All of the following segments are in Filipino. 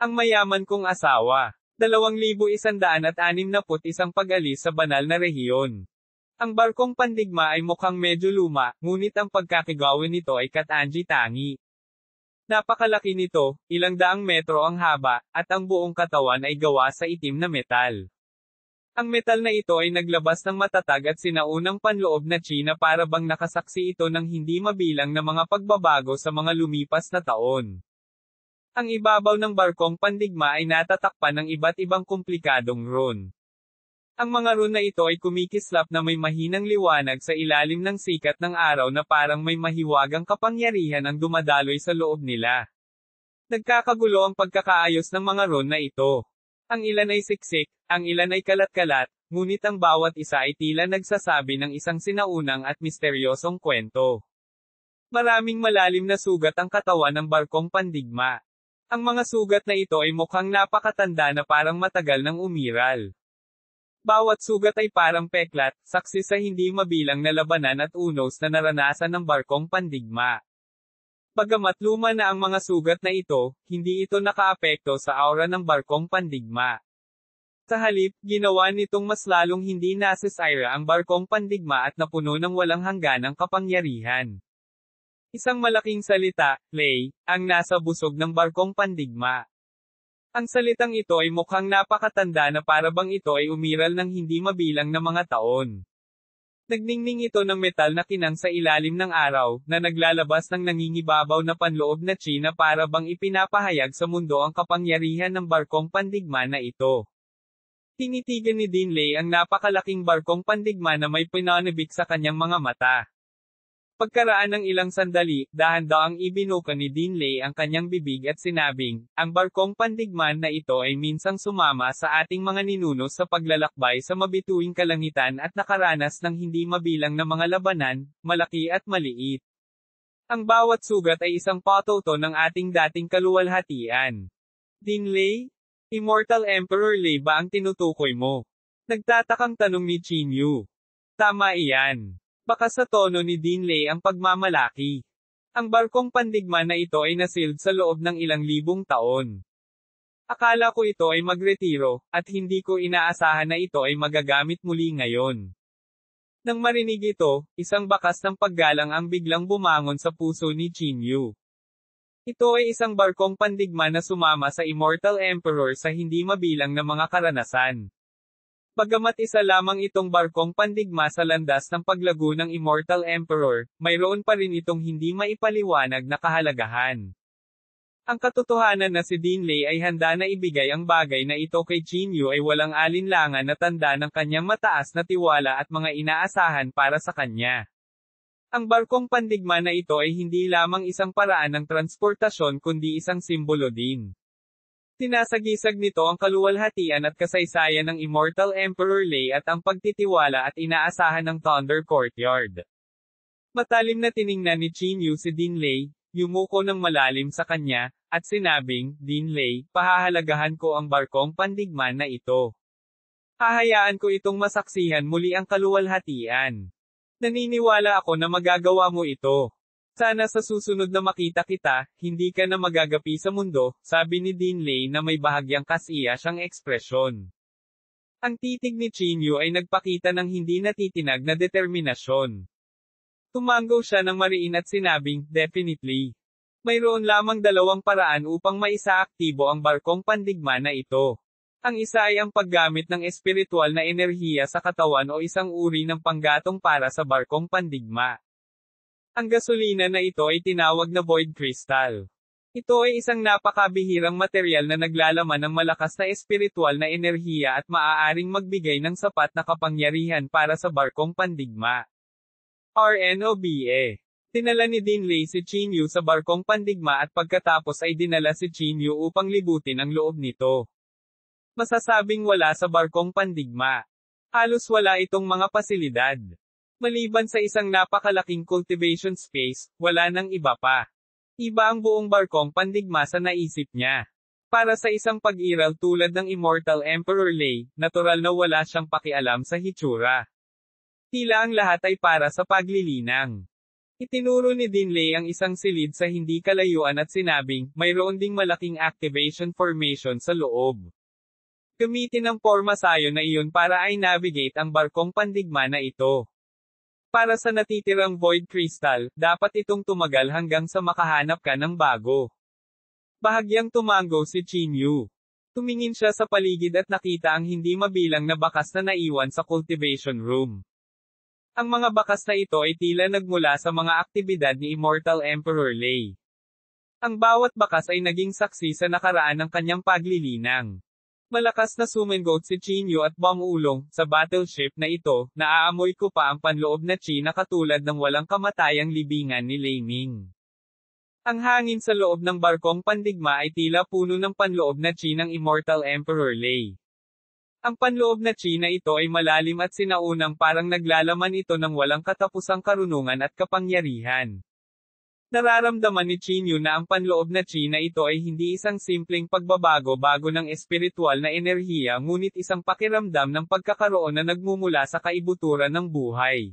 Ang mayaman kong asawa. 2161 pag-alis sa banal na rehiyon. Ang barkong Pandigma ay mukhang medyo luma, ngunit ang pagkakagawin nito ay katangi-tangi. Napakalaki nito, ilang daang metro ang haba, at ang buong katawan ay gawa sa itim na metal. Ang metal na ito ay naglabas ng matatag at sinaunang panloob na China para bang nakasaksi ito ng hindi mabilang na mga pagbabago sa mga lumipas na taon. Ang ibabaw ng barkong Pandigma ay natatakpan ng iba't ibang komplikadong rune. Ang mga rune na ito ay kumikislap na may mahinang liwanag sa ilalim ng sikat ng araw na parang may mahiwagang kapangyarihan ang dumadaloy sa loob nila. Nagkakagulo ang pagkakaayos ng mga rune na ito. Ang ilan ay siksik, ang ilan ay kalat-kalat, ngunit ang bawat isa ay tila nagsasabi ng isang sinaunang at misteryosong kwento. Maraming malalim na sugat ang katawan ng barkong Pandigma. Ang mga sugat na ito ay mukhang napakatanda na parang matagal nang umiral. Bawat sugat ay parang peklat, saksi sa hindi mabilang na labanan at unos na naranasan ng barkong Pandigma. Bagamat luma na ang mga sugat na ito, hindi ito nakaapekto sa aura ng barkong Pandigma. Sa halip, ginawa nitong mas lalong hindi nasisira ang barkong Pandigma at napuno ng walang hangganang kapangyarihan. Isang malaking salita, Lei, ang nasa busog ng barkong Pandigma. Ang salitang ito ay mukhang napakatanda na para bang ito ay umiral ng hindi mabilang na mga taon. Nagningning ito ng metal na kinang sa ilalim ng araw, na naglalabas ng nangingibabaw na panloob na China para bang ipinapahayag sa mundo ang kapangyarihan ng barkong Pandigma na ito. Tinitigan ni Dean Lei ang napakalaking barkong Pandigma na may pinanibik sa kanyang mga mata. Pagkaraan ng ilang sandali, dahan-dahang ibinuka ni Dean Lei ang kanyang bibig at sinabing, ang barkong Pandigma na ito ay minsang sumama sa ating mga ninuno sa paglalakbay sa mabituing kalangitan at nakaranas ng hindi mabilang na mga labanan, malaki at maliit. Ang bawat sugat ay isang patuto ng ating dating kaluwalhatian. Dean Lei? Immortal Emperor Lei ba ang tinutukoy mo? Nagtatakang tanong ni Qin Yu. Tama iyan. Baka sa tono ni Dean Lei ang pagmamalaki. Ang barkong Pandigma na ito ay nasilid sa loob ng ilang libong taon. Akala ko ito ay magretiro, at hindi ko inaasahan na ito ay magagamit muli ngayon. Nang marinig ito, isang bakas ng paggalang ang biglang bumangon sa puso ni Qin Yu. Ito ay isang barkong Pandigma na sumama sa Immortal Emperor sa hindi mabilang na mga karanasan. Bagamat isa lamang itong barkong Pandigma sa landas ng paglago ng Immortal Emperor, mayroon pa rin itong hindi maipaliwanag na kahalagahan. Ang katotohanan na si Dean Lei ay handa na ibigay ang bagay na ito kay Qin Yu ay walang alinlangan na tanda ng kanyang mataas na tiwala at mga inaasahan para sa kanya. Ang barkong Pandigma na ito ay hindi lamang isang paraan ng transportasyon kundi isang simbolo din. Tinasagisag nito ang kaluwalhatian at kasaysayan ng Immortal Emperor Lei at ang pagtitiwala at inaasahan ng Thunder Courtyard. Matalim na tiningnan ni Qin Yu si Dean Lei, yumuko ng malalim sa kanya, at sinabing, Dean Lei, pahahalagahan ko ang barkong Pandigma na ito. Hahayaan ko itong masaksihan muli ang kaluwalhatian. Naniniwala ako na magagawa mo ito. Sana sa susunod na makita kita, hindi ka na magagapi sa mundo, sabi ni Dean Lei na may bahagyang kasiya siyang ekspresyon. Ang titig ni Qin Yu ay nagpakita ng hindi natitinag na determinasyon. Tumango siya ng mariin at sinabing, definitely. Mayroon lamang dalawang paraan upang maisaaktibo ang barkong Pandigma na ito. Ang isa ay ang paggamit ng espiritual na enerhiya sa katawan o isang uri ng panggatong para sa barkong Pandigma. Ang gasolina na ito ay tinawag na Void Crystal. Ito ay isang napakabihirang material na naglalaman ng malakas na espiritual na enerhiya at maaaring magbigay ng sapat na kapangyarihan para sa barkong Pandigma. RNOBA. Dinala ni Dean Lei si Qin Yu sa barkong Pandigma at pagkatapos ay dinala si Qin Yu upang libutin ang loob nito. Masasabing wala sa barkong Pandigma. Halos wala itong mga pasilidad. Maliban sa isang napakalaking cultivation space, wala nang iba pa. Iba ang buong barkong Pandigma sa naisip niya. Para sa isang pag-iral tulad ng Immortal Emperor Lei, natural na wala siyang pakialam sa hitsura. Tila ang lahat ay para sa paglilinang. Itinuro ni Dinley ang isang silid sa hindi kalayuan at sinabing, mayroon ding malaking activation formation sa loob. Gamitin ang forma sayo na iyon para ay navigate ang barkong pandigma na ito. Para sa natitirang void crystal, dapat itong tumagal hanggang sa makahanap ka ng bago. Bahagyang tumango si Chinyu. Tumingin siya sa paligid at nakita ang hindi mabilang na bakas na naiwan sa cultivation room. Ang mga bakas na ito ay tila nagmula sa mga aktibidad ni Immortal Emperor Lei. Ang bawat bakas ay naging saksi sa nakaraan ng kanyang paglilinang. Malakas na sumengot si Chinyu at bumulong sa battleship na ito, naaamoy ko pa ang panloob na chi na katulad ng walang kamatayang libingan ni Lei Ming. Ang hangin sa loob ng barkong pandigma ay tila puno ng panloob na chi ng Immortal Emperor Lei. Ang panloob na chi na ito ay malalim at sinaunang parang naglalaman ito ng walang katapusang karunungan at kapangyarihan. Nararamdaman ni Chinyu na ang panloob na chi na ito ay hindi isang simpleng pagbabago-bago ng espiritual na enerhiya ngunit isang pakiramdam ng pagkakaroon na nagmumula sa kaibuturan ng buhay.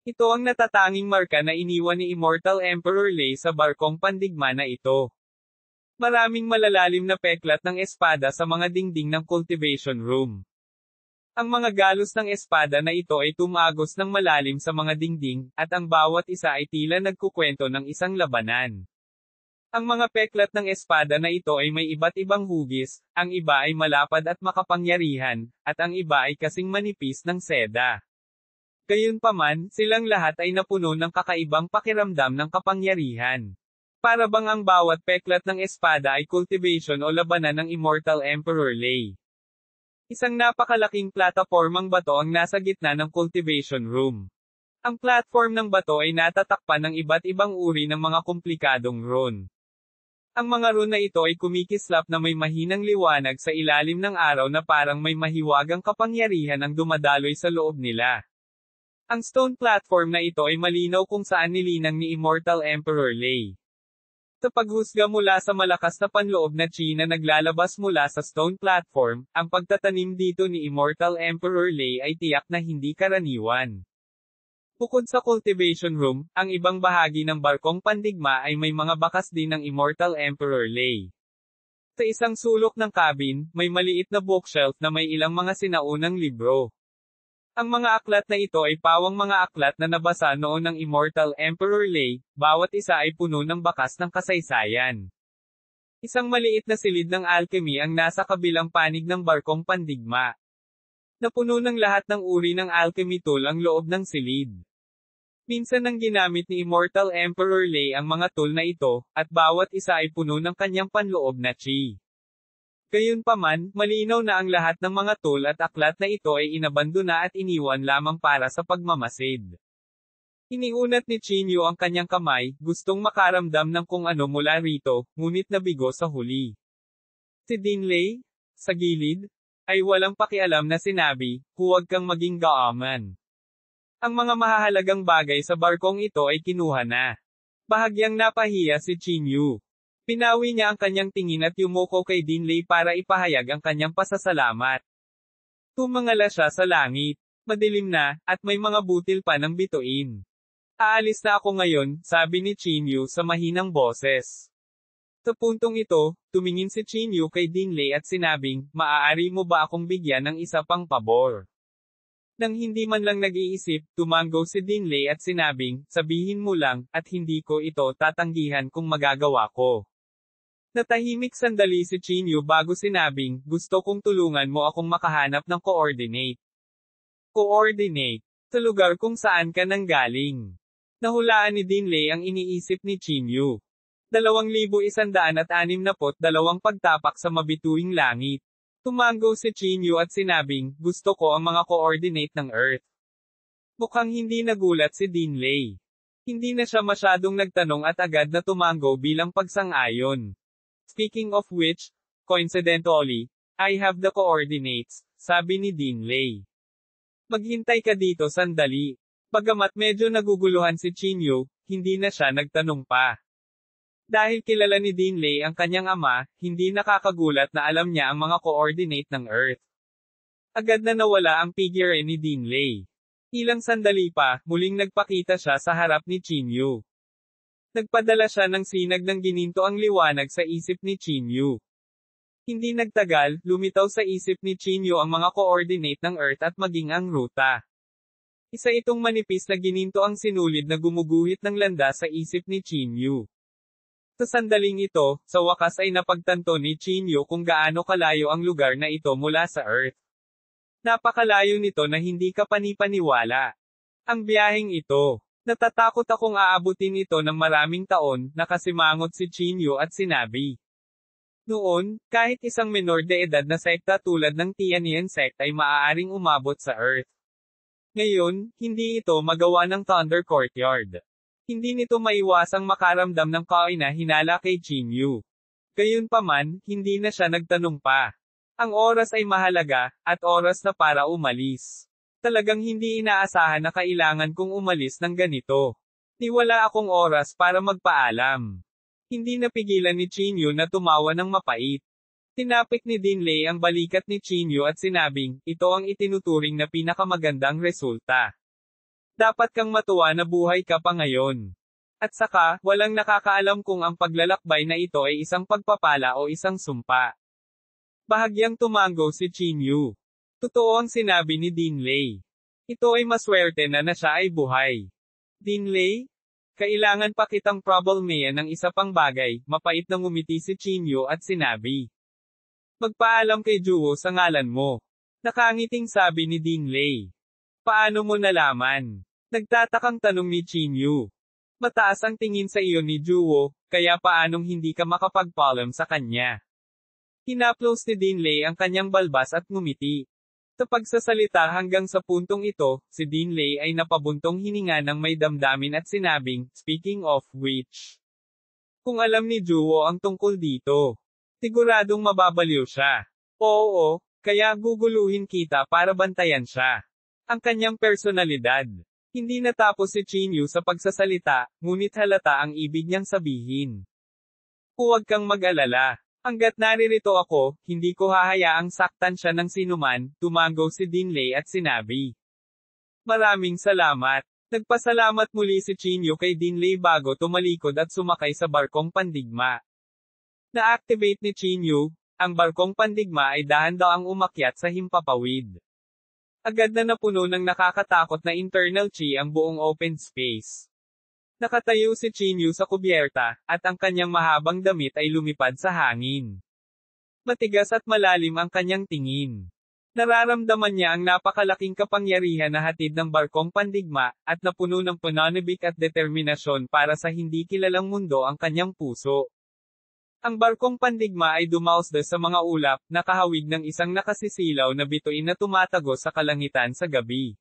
Ito ang natatanging marka na iniwan ni Immortal Emperor Lei sa barkong pandigma na ito. Maraming malalalim na peklat ng espada sa mga dingding ng cultivation room. Ang mga galos ng espada na ito ay tumagos ng malalim sa mga dingding, at ang bawat isa ay tila nagkukwento ng isang labanan. Ang mga peklat ng espada na ito ay may iba't ibang hugis, ang iba ay malapad at makapangyarihan, at ang iba ay kasing manipis ng seda. Gayunpaman, silang lahat ay napuno ng kakaibang pakiramdam ng kapangyarihan. Para bang ang bawat peklat ng espada ay cultivation o labanan ng Immortal Emperor Lei. Isang napakalaking platapormang bato ang nasa gitna ng cultivation room. Ang platform ng bato ay natatakpan ng iba't ibang uri ng mga komplikadong rune. Ang mga rune na ito ay kumikislap na may mahinang liwanag sa ilalim ng araw na parang may mahiwagang kapangyarihan ang dumadaloy sa loob nila. Ang stone platform na ito ay malinaw kung saan nilinang ni Immortal Emperor Lei. Sa paghusga mula sa malakas na panloob na chi na naglalabas mula sa stone platform, ang pagtatanim dito ni Immortal Emperor Lei ay tiyak na hindi karaniwan. Bukod sa cultivation room, ang ibang bahagi ng barkong pandigma ay may mga bakas din ng Immortal Emperor Lei. Sa isang sulok ng cabin, may maliit na bookshelf na may ilang mga sinaunang libro. Ang mga aklat na ito ay pawang mga aklat na nabasa noon ng Immortal Emperor Lei, bawat isa ay puno ng bakas ng kasaysayan. Isang maliit na silid ng alchemy ang nasa kabilang panig ng barkong pandigma. Napuno ng lahat ng uri ng alchemy tool ang loob ng silid. Minsan nang ginamit ni Immortal Emperor Lei ang mga tool na ito, at bawat isa ay puno ng kanyang panloob na chi. Gayunpaman, malinaw na ang lahat ng mga tool at aklat na ito ay inabandona at iniwan lamang para sa pagmamasid. Iniunat ni Chinyu ang kanyang kamay, gustong makaramdam ng kung ano mula rito, ngunit nabigo sa huli. Si Dinley, sa gilid, ay walang pakialam na sinabi, huwag kang maging gaaman. Ang mga mahahalagang bagay sa barkong ito ay kinuha na. Bahagyang napahiya si Chinyu. Pinawi niya ang kanyang tingin at yumuko kay Dinley para ipahayag ang kanyang pasasalamat. Tumangala siya sa langit. Madilim na, at may mga butil pa ng bituin. Aalis na ako ngayon, sabi ni Chinyu sa mahinang boses. Sa puntong ito, tumingin si Chinyu kay Dinley at sinabing, maaari mo ba akong bigyan ng isa pang pabor? Nang hindi man lang nag-iisip, tumango si Dinley at sinabing, sabihin mo lang, at hindi ko ito tatanggihan kung magagawa ko. Natahimik sandali si Chinyu bago sinabing, gusto kong tulungan mo akong makahanap ng coordinate. Coordinate. Sa lugar kung saan ka nanggaling. Nahulaan ni Dinley ang iniisip ni Chinyu. 2,162 pagtapak sa mabituing langit. Tumango si Chinyu at sinabing, gusto ko ang mga coordinate ng Earth. Mukhang hindi nagulat si Dinley. Hindi na siya masyadong nagtanong at agad na tumango bilang pagsang-ayon. Speaking of which, coincidentally, I have the coordinates, sabi ni Dinley. Maghintay ka dito sandali. Bagamat medyo naguguluhan si Chinyu, hindi na siya nagtanong pa. Dahil kilala ni Dinley ang kanyang ama, hindi nakakagulat na alam niya ang mga coordinate ng Earth. Agad na nawala ang figure ni Dinley. Ilang sandali pa, muling nagpakita siya sa harap ni Chinyu. Nagpadala siya ng sinag ng gininto ang liwanag sa isip ni Chinyu. Hindi nagtagal, lumitaw sa isip ni Chinyu ang mga coordinate ng Earth at maging ang ruta. Isa itong manipis na gininto ang sinulid na gumuguhit ng landas sa isip ni Chinyu. Sa sandaling ito, sa wakas ay napagtanto ni Chinyu kung gaano kalayo ang lugar na ito mula sa Earth. Napakalayo nito na hindi ka panipaniwala. Ang biyaheng ito. Natatakot akong aabutin ito ng maraming taon, nakasimangot si Chinyu at sinabi. Noon, kahit isang menor de edad na sekta tulad ng Tianyan sect ay maaaring umabot sa Earth. Ngayon, hindi ito magawa ng Thunder Courtyard. Hindi nito maiwasang makaramdam ng kahinala kay Chinyu. Gayunpaman, hindi na siya nagtanong pa. Ang oras ay mahalaga, at oras na para umalis. Talagang hindi inaasahan na kailangan kong umalis ng ganito. Wala akong oras para magpaalam. Hindi napigilan ni Chinyu na tumawa ng mapait. Tinapik ni Dinley ang balikat ni Chinyu at sinabing, ito ang itinuturing na pinakamagandang resulta. Dapat kang matuwa na buhay ka pa ngayon. At saka, walang nakakaalam kung ang paglalakbay na ito ay isang pagpapala o isang sumpa. Bahagyang tumango si Chinyu. Totoo ang sinabi ni Dinley. Ito ay maswerte na siya ay buhay. Dinley? Kailangan pa kitang problemayan ng isa pang bagay, mapait na ngumiti si Chinyu at sinabi. Magpaalam kay Juwo sa ngalan mo. Nakangiting sabi ni Dinley. Paano mo nalaman? Nagtatakang tanong ni Chinyu. Mataas ang tingin sa iyo ni Juwo, kaya paanong hindi ka makapagpaalam sa kanya? Hinaplos ni Dinley ang kanyang balbas at ngumiti. Sa pagsasalita hanggang sa puntong ito, si Dinley ay napabuntong hininga ng may damdamin at sinabing, speaking of which. Kung alam ni Juwo ang tungkol dito, siguradong mababaliw siya. Oo, kaya guguluhin kita para bantayan siya. Ang kanyang personalidad. Hindi natapos si Chinyu sa pagsasalita, ngunit halata ang ibig niyang sabihin. Huwag kang mag-alala. Hanggat naririto ako, hindi ko hahayaang saktan siya ng sinuman, tumango si Dinley at sinabi. Maraming salamat. Nagpasalamat muli si Chinyu kay Dinley bago tumalikod at sumakay sa barkong pandigma. Na-activate ni Chinyu, ang barkong pandigma ay dahan-daang umakyat sa himpapawid. Agad na napuno ng nakakatakot na internal chi ang buong open space. Nakatayo si Chinyu sa kubyerta, at ang kanyang mahabang damit ay lumipad sa hangin. Matigas at malalim ang kanyang tingin. Nararamdaman niya ang napakalaking kapangyarihan na hatid ng barkong pandigma, at napuno ng pananabik at determinasyon para sa hindi kilalang mundo ang kanyang puso. Ang barkong pandigma ay dumausda sa mga ulap, nakahawig ng isang nakasisilaw na bituin na tumatagos sa kalangitan sa gabi.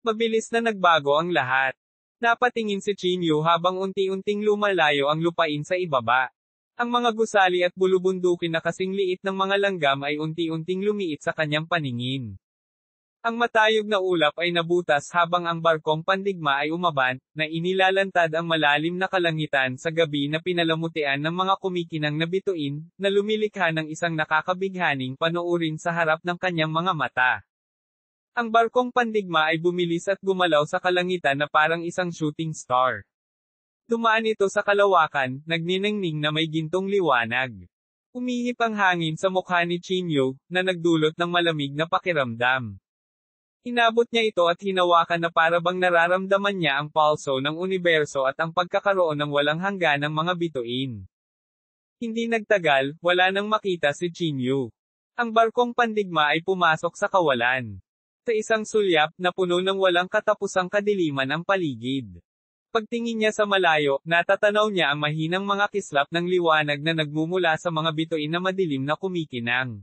Mabilis na nagbago ang lahat. Napatingin si Chinyu habang unti-unting lumalayo ang lupain sa ibaba. Ang mga gusali at bulubundukin na kasing liit ng mga langgam ay unti-unting lumiit sa kanyang paningin. Ang matayog na ulap ay nabutas habang ang barkong pandigma ay umaban, na inilalantad ang malalim na kalangitan sa gabi na pinalamutian ng mga kumikinang na bituin, na lumilikha ng isang nakakabighaning panoorin sa harap ng kanyang mga mata. Ang barkong pandigma ay bumilis at gumalaw sa kalangitan na parang isang shooting star. Dumaan ito sa kalawakan, nagniningning na may gintong liwanag. Umihip ang hangin sa mukha ni Chinyu, na nagdulot ng malamig na pakiramdam. Inabot niya ito at hinawakan na para bang nararamdaman niya ang pulso ng universo at ang pagkakaroon ng walang hangganang mga bituin. Hindi nagtagal, wala nang makita si Chinyu. Ang barkong pandigma ay pumasok sa kawalan. Sa isang sulyap na puno ng walang katapusang kadiliman ang paligid. Pagtingin niya sa malayo, natatanaw niya ang mahinang mga kislap ng liwanag na nagmumula sa mga bituin na madilim na kumikinang.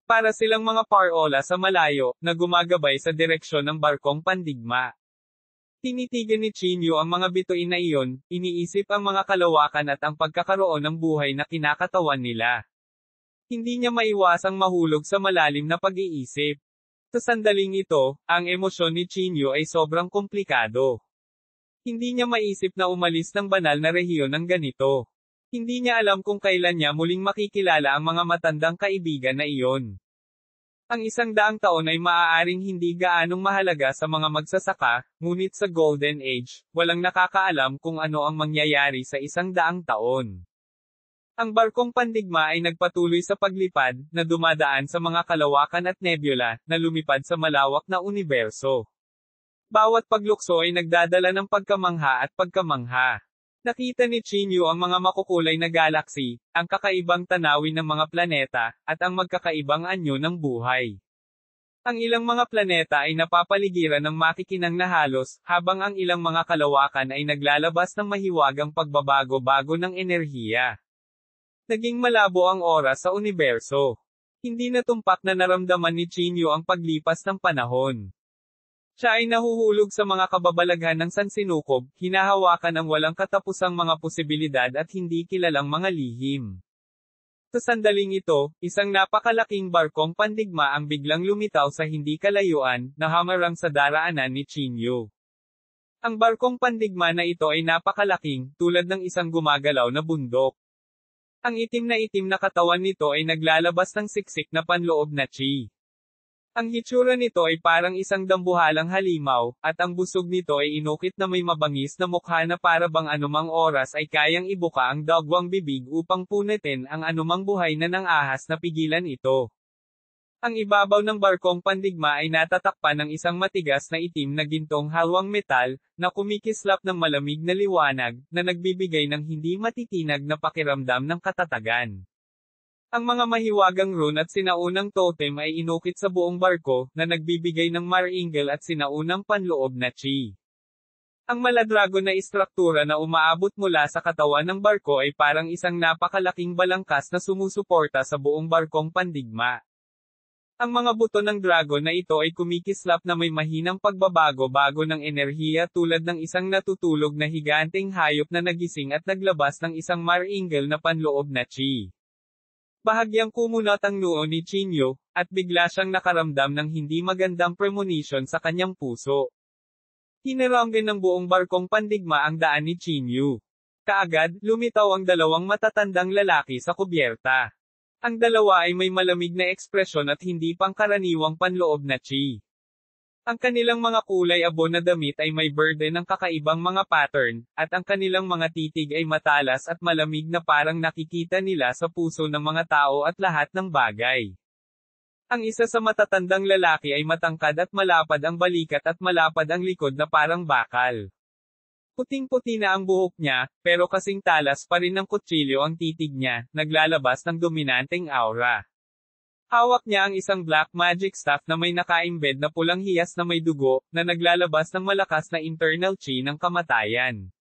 Para silang mga parola sa malayo, na gumagabay sa direksyon ng barkong pandigma. Tinitigan ni Chinyu ang mga bituin na iyon, iniisip ang mga kalawakan at ang pagkakaroon ng buhay na kinakatawan nila. Hindi niya maiwasang mahulog sa malalim na pag-iisip. Sa sandaling ito, ang emosyon ni Chinyu ay sobrang komplikado. Hindi niya maisip na umalis ng banal na rehiyon ng ganito. Hindi niya alam kung kailan niya muling makikilala ang mga matandang kaibigan na iyon. Ang 100 taon ay maaaring hindi gaanong mahalaga sa mga magsasaka, ngunit sa Golden Age, walang nakakaalam kung ano ang mangyayari sa 100 taon. Ang barkong pandigma ay nagpatuloy sa paglipad, na dumadaan sa mga kalawakan at nebula, na lumipad sa malawak na universo. Bawat paglukso ay nagdadala ng pagkamangha at pagkamangha. Nakita ni Chinyu ang mga makukulay na galaksi, ang kakaibang tanawin ng mga planeta, at ang magkakaibang anyo ng buhay. Ang ilang mga planeta ay napapaligiran ng makikinang na halos, habang ang ilang mga kalawakan ay naglalabas ng mahiwagang pagbabago-bago ng enerhiya. Naging malabo ang oras sa universo. Hindi na tumpak na naramdaman ni Chinyu ang paglipas ng panahon. Siya ay nahuhulog sa mga kababalaghan ng sansinukob, hinahawakan ang walang katapusang mga posibilidad at hindi kilalang mga lihim. Sa sandaling ito, isang napakalaking barkong pandigma ang biglang lumitaw sa hindi kalayuan, na hamarang sa daraanan ni Chinyu. Ang barkong pandigma na ito ay napakalaking, tulad ng isang gumagalaw na bundok. Ang itim na katawan nito ay naglalabas ng siksik na panloob na chi. Ang hitsura nito ay parang isang dambuhalang halimaw, at ang busog nito ay inukit na may mabangis na mukha na para bang anumang oras ay kayang ibuka ang dagwang bibig upang punitin ang anumang buhay na ng ahas na pigilan ito. Ang ibabaw ng barkong pandigma ay natatakpan ng isang matigas na itim na gintong halwang metal, na kumikislap ng malamig na liwanag, na nagbibigay ng hindi matitinag na pakiramdam ng katatagan. Ang mga mahiwagang rune at sinaunang totem ay inukit sa buong barko, na nagbibigay ng maringal at sinaunang panloob na chi. Ang maladrago na istruktura na umaabot mula sa katawan ng barko ay parang isang napakalaking balangkas na sumusuporta sa buong barkong pandigma. Ang mga buto ng dragon na ito ay kumikislap na may mahinang pagbabago-bago ng enerhiya tulad ng isang natutulog na higanteng hayop na nagising at naglabas ng isang maringal na panloob na chi. Bahagyang kumunat ang noo ni Chinyu, at bigla siyang nakaramdam ng hindi magandang premonition sa kanyang puso. Hinaranggan ng buong barkong pandigma ang daan ni Chinyu. Kaagad, lumitaw ang dalawang matatandang lalaki sa kubyerta. Ang dalawa ay may malamig na ekspresyon at hindi pangkaraniwang panloob na chi. Ang kanilang mga kulay abo na damit ay may burden ng kakaibang mga pattern, at ang kanilang mga titig ay matalas at malamig na parang nakikita nila sa puso ng mga tao at lahat ng bagay. Ang isa sa matatandang lalaki ay matangkad at malapad ang balikat at malapad ang likod na parang bakal. Puting-puti na ang buhok niya, pero kasing talas pa rin ng kutsilyo ang titig niya, naglalabas ng dominanteng aura. Hawak niya ang isang black magic staff na may naka-embed na pulang hiyas na may dugo, na naglalabas ng malakas na internal chi ng kamatayan.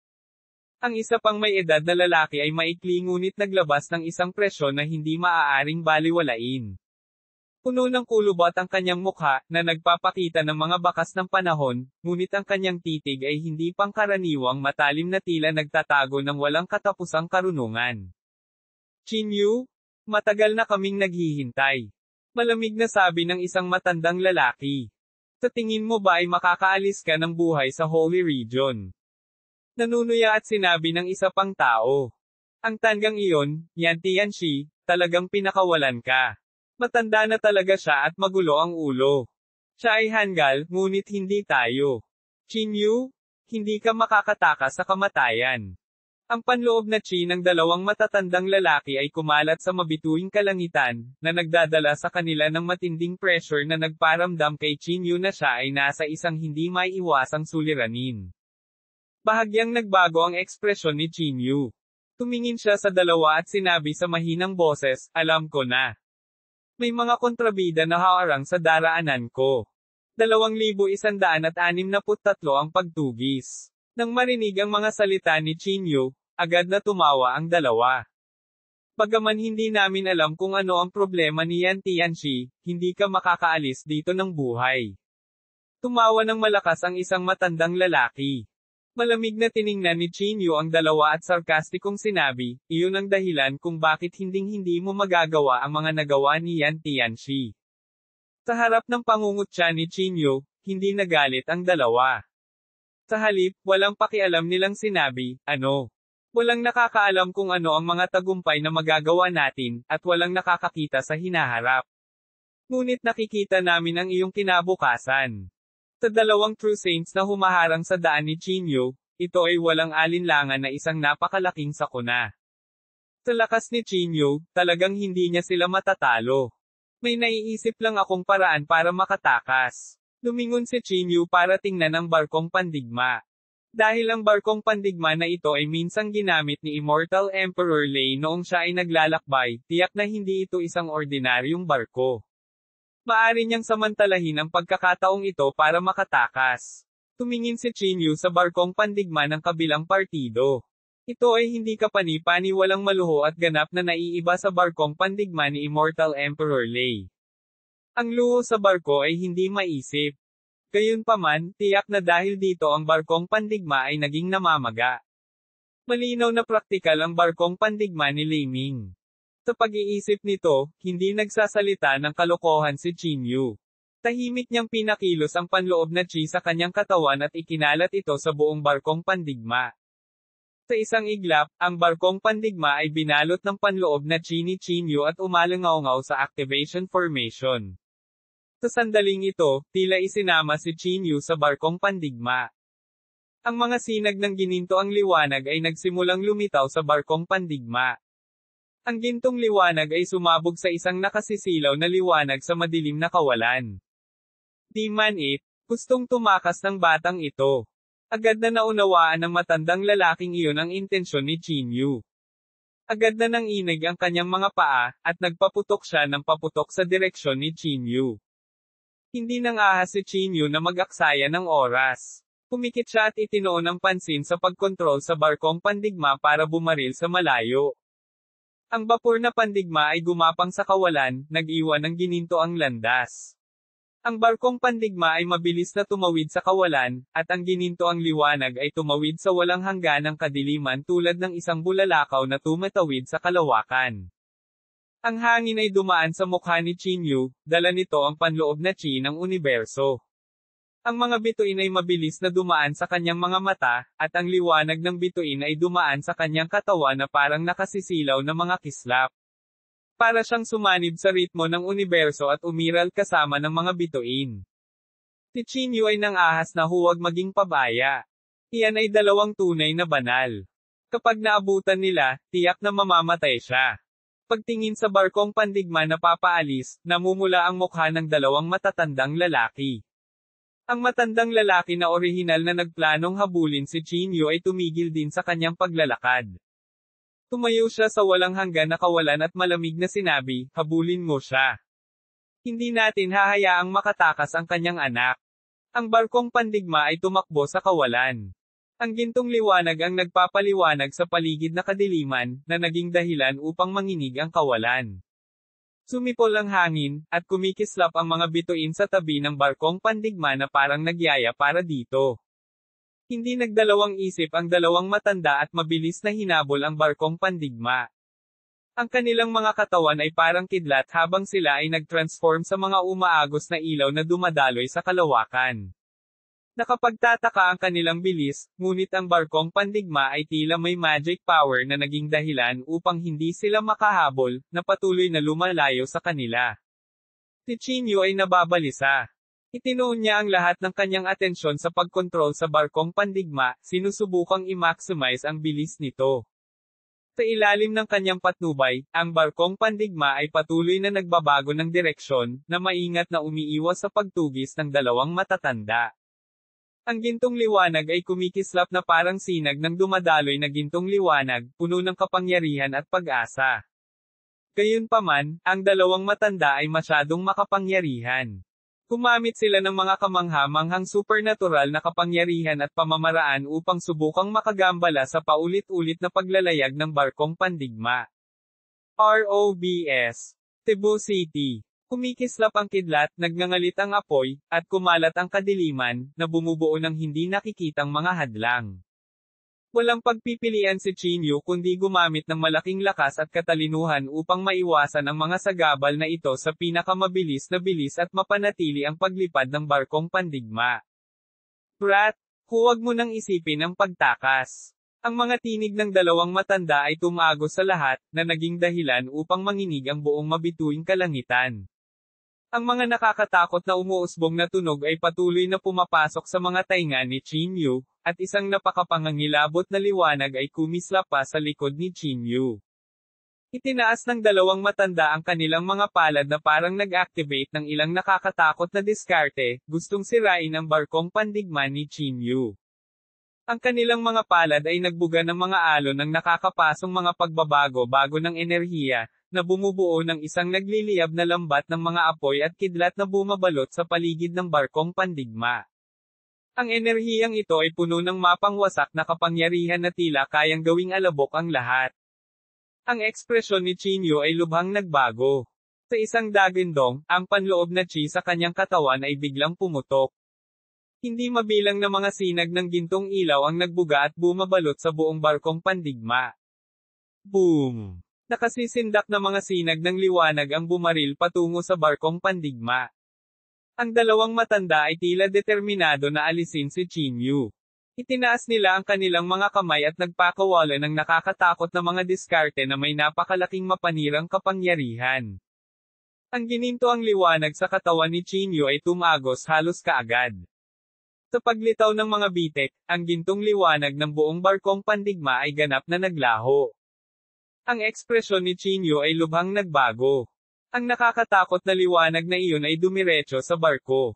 Ang isa pang may edad na lalaki ay maikli ngunit naglabas ng isang presyon na hindi maaaring baliwalain. Puno ng kulubot ang kanyang mukha, na nagpapakita ng mga bakas ng panahon, ngunit ang kanyang titig ay hindi pangkaraniwang matalim na tila nagtatago ng walang katapusang karunungan. Chinyu? Matagal na kaming naghihintay. Malamig na sabi ng isang matandang lalaki. Sa tingin mo ba ay makakaalis ka ng buhay sa Holy Region? Nanunuya at sinabi ng isa pang tao. Ang tandang iyon, Yan Tianxi, talagang pinakawalan ka. Matanda na talaga siya at magulo ang ulo. Siya ay hanggal, ngunit hindi tayo. Chinyu, hindi ka makakatakas sa kamatayan. Ang panloob na chi ng dalawang matatandang lalaki ay kumalat sa mabituing kalangitan, na nagdadala sa kanila ng matinding pressure na nagparamdam kay Chinyu na siya ay nasa isang hindi maiiwasang suliranin. Bahagyang nagbago ang ekspresyon ni Chinyu. Tumingin siya sa dalawa at sinabi sa mahinang boses, alam ko na. May mga kontrabida na haarang sa daraanan ko. 2,163 ang pagtugis. Nang marinig ang mga salita ni Chinyu, agad na tumawa ang dalawa. Bagaman hindi namin alam kung ano ang problema ni Yan Tianxi, hindi ka makakaalis dito ng buhay. Tumawa ng malakas ang isang matandang lalaki. Malamig na tiningnan ni Chinyu ang dalawa at sarkastikong sinabi, iyon ang dahilan kung bakit hindi mo magagawa ang mga nagawa ni Yan Tianxi. Sa harap ng pangungutya ni Chinyu, hindi nagalit ang dalawa. Sa halip, walang pakialam nilang sinabi, ano? Walang nakakaalam kung ano ang mga tagumpay na magagawa natin, at walang nakakakita sa hinaharap. Ngunit nakikita namin ang iyong kinabukasan. Sa dalawang true saints na humaharang sa daan ni Chinyu, ito ay walang alinlangan na isang napakalaking sakuna. Sa lakas ni Chinyu, talagang hindi niya sila matatalo. May naiisip lang akong paraan para makatakas. Lumingon si Chinyu para tingnan ang barkong pandigma. Dahil ang barkong pandigma na ito ay minsang ginamit ni Immortal Emperor Lei noong siya ay naglalakbay, tiyak na hindi ito isang ordinaryong barko. Maari niyang samantalahin ang pagkakataong ito para makatakas. Tumingin si Chinyu sa barkong pandigma ng kabilang partido. Ito ay hindi kapani-pani, walang maluho at ganap na naiiba sa barkong pandigma ni Immortal Emperor Lei. Ang luho sa barko ay hindi maisip. Gayunpaman, tiyak na dahil dito ang barkong pandigma ay naging namamaga. Malinaw na praktikal ang barkong pandigma ni Lei Ming. Sa pag-iisip nito, hindi nagsasalita ng kalokohan si Chinyu. Tahimik niyang pinakilos ang panloob na chi sa kanyang katawan at ikinalat ito sa buong barkong pandigma. Sa isang iglap, ang barkong pandigma ay binalot ng panloob na chi ni Chinyu at umalangaw sa activation formation. Sa sandaling ito, tila isinama si Chinyu sa barkong pandigma. Ang mga sinag ng gininto ang liwanag ay nagsimulang lumitaw sa barkong pandigma. Ang gintong liwanag ay sumabog sa isang nakasisilaw na liwanag sa madilim na kawalan. Di man gustong tumakas ng batang ito. Agad na naunawaan ng matandang lalaking iyon ang intensyon ni Chinyu. Agad na nanginig ang kanyang mga paa, at nagpaputok siya ng paputok sa direksyon ni Chinyu. Hindi nang ahas si Chinyu na mag-aksaya ng oras. Pumikit siya at itinoon ang pansin sa pagkontrol sa barkong pandigma para bumaril sa malayo. Ang bapor na pandigma ay gumapang sa kawalan, nag-iwan ng gininto ang landas. Ang barkong pandigma ay mabilis na tumawid sa kawalan, at ang gininto ang liwanag ay tumawid sa walang hangganang kadiliman tulad ng isang bulalakaw na tumatawid sa kalawakan. Ang hangin ay dumaan sa mukha ni Chinyu, dala nito ang panloob na chi ng universo. Ang mga bituin ay mabilis na dumaan sa kanyang mga mata, at ang liwanag ng bituin ay dumaan sa kanyang katawan na parang nakasisilaw na mga kislap. Para siyang sumanib sa ritmo ng universo at umiral kasama ng mga bituin. Si Chinyu ay nangahas na huwag maging pabaya. Iyan ay dalawang tunay na banal. Kapag naabutan nila, tiyak na mamamatay siya. Pagtingin sa barkong pandigma na papaalis, namumula ang mukha ng dalawang matatandang lalaki. Ang matandang lalaki na orihinal na nagplanong habulin si Chinyu ay tumigil din sa kanyang paglalakad. Tumayo siya sa walang hanggan na kawalan at malamig na sinabi, habulin mo siya. Hindi natin hahayaang makatakas ang kanyang anak. Ang barkong pandigma ay tumakbo sa kawalan. Ang gintong liwanag ang nagpapaliwanag sa paligid na kadiliman, na naging dahilan upang manginig ang kawalan. Sumipol ang hangin, at kumikislap ang mga bituin sa tabi ng barkong pandigma na parang nagyaya para dito. Hindi nagdalawang isip ang dalawang matanda at mabilis na hinabol ang barkong pandigma. Ang kanilang mga katawan ay parang kidlat habang sila ay nag-transform sa mga umaagos na ilaw na dumadaloy sa kalawakan. Nakapagtataka ang kanilang bilis, ngunit ang barkong pandigma ay tila may magic power na naging dahilan upang hindi sila makahabol, na patuloy na lumalayo sa kanila. Si Chinyu ay nababalisa. Itinuon niya ang lahat ng kanyang atensyon sa pagkontrol sa barkong pandigma, sinusubukang i-maximize ang bilis nito. Sa ilalim ng kanyang patnubay, ang barkong pandigma ay patuloy na nagbabago ng direksyon, na maingat na umiiwas sa pagtugis ng dalawang matatanda. Ang gintong liwanag ay kumikislap na parang sinag ng dumadaloy na gintong liwanag, puno ng kapangyarihan at pag-asa. Gayunpaman, ang dalawang matanda ay masyadong makapangyarihan. Gumamit sila ng mga kamangha-manghang supernatural na kapangyarihan at pamamaraan upang subukang makagambala sa paulit-ulit na paglalayag ng barkong pandigma. ROBS. Cebu City. Kumikislap ang kidlat, nagngangalit ang apoy, at kumalat ang kadiliman, na bumubuo ng hindi nakikitang mga hadlang. Walang pagpipilian si Chinyu kundi gumamit ng malaking lakas at katalinuhan upang maiwasan ang mga sagabal na ito sa pinakamabilis na bilis at mapanatili ang paglipad ng barkong pandigma. Brat, huwag mo nang isipin ang pagtakas. Ang mga tinig ng dalawang matanda ay tumago sa lahat, na naging dahilan upang manginig ang buong mabituing kalangitan. Ang mga nakakatakot na umuusbong na tunog ay patuloy na pumapasok sa mga tainga ni Chinyu, at isang napakapangangilabot na liwanag ay kumislap pa sa likod ni Chinyu. Itinaas ng dalawang matanda ang kanilang mga palad na parang nag-activate ng ilang nakakatakot na diskarte, gustong sirain ang barkong pandigma ni Chinyu. Ang kanilang mga palad ay nagbuga ng mga alon ng nakakapasong mga pagbabago-bago ng enerhiya, na bumubuo ng isang nagliliyab na lambat ng mga apoy at kidlat na bumabalot sa paligid ng barkong pandigma. Ang enerhiyang ito ay puno ng mapangwasak na kapangyarihan na tila kayang gawing alabok ang lahat. Ang ekspresyon ni Chinyu ay lubhang nagbago. Sa isang dagindong, ang panloob na chi sa kanyang katawan ay biglang pumutok. Hindi mabilang na mga sinag ng gintong ilaw ang nagbuga at bumabalot sa buong barkong pandigma. Boom! Nakasisindak na mga sinag ng liwanag ang bumaril patungo sa barkong pandigma. Ang dalawang matanda ay tila determinado na alisin si Chinyu. Itinaas nila ang kanilang mga kamay at nagpakawala ng nakakatakot na mga diskarte na may napakalaking mapanirang kapangyarihan. Ang gininto ang liwanag sa katawan ni Chinyu ay tumagos halos kaagad. Sa paglitaw ng mga bitek, ang gintong liwanag ng buong barkong pandigma ay ganap na naglaho. Ang ekspresyon ni Chinyu ay lubhang nagbago. Ang nakakatakot na liwanag na iyon ay dumiretso sa barko.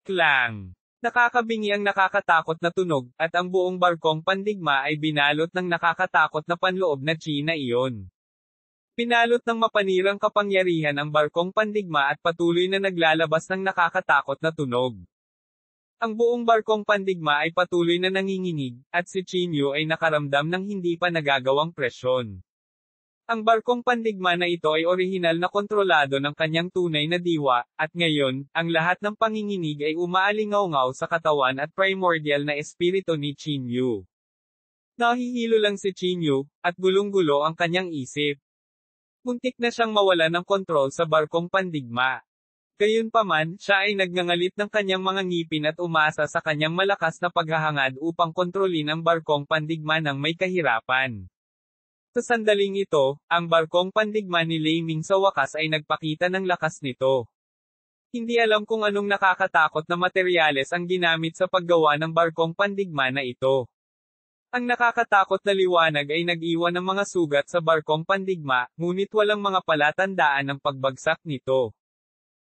Klang! Nakakabingi ang nakakatakot na tunog, at ang buong barkong pandigma ay binalot ng nakakatakot na panloob na chi na iyon. Pinalot ng mapanirang kapangyarihan ang barkong pandigma at patuloy na naglalabas ng nakakatakot na tunog. Ang buong barkong pandigma ay patuloy na nanginginig, at si Chinyu ay nakaramdam ng hindi pa nagagawang presyon. Ang barkong pandigma na ito ay orihinal na kontrolado ng kanyang tunay na diwa, at ngayon, ang lahat ng panginginig ay umaalingaw-ngaw sa katawan at primordial na espiritu ni Chinyu. Nahihilo lang si Chinyu, at gulong-gulo ang kanyang isip. Muntik na siyang mawala ng kontrol sa barkong pandigma. Gayunpaman, siya ay nagngangalit ng kanyang mga ngipin at umasa sa kanyang malakas na paghahangad upang kontrolin ang barkong pandigma ng may kahirapan. Sa sandaling ito, ang barkong pandigma ni Lei Ming sa wakas ay nagpakita ng lakas nito. Hindi alam kung anong nakakatakot na materyales ang ginamit sa paggawa ng barkong pandigma na ito. Ang nakakatakot na liwanag ay nag-iwan ng mga sugat sa barkong pandigma, ngunit walang mga palatandaan ng pagbagsak nito.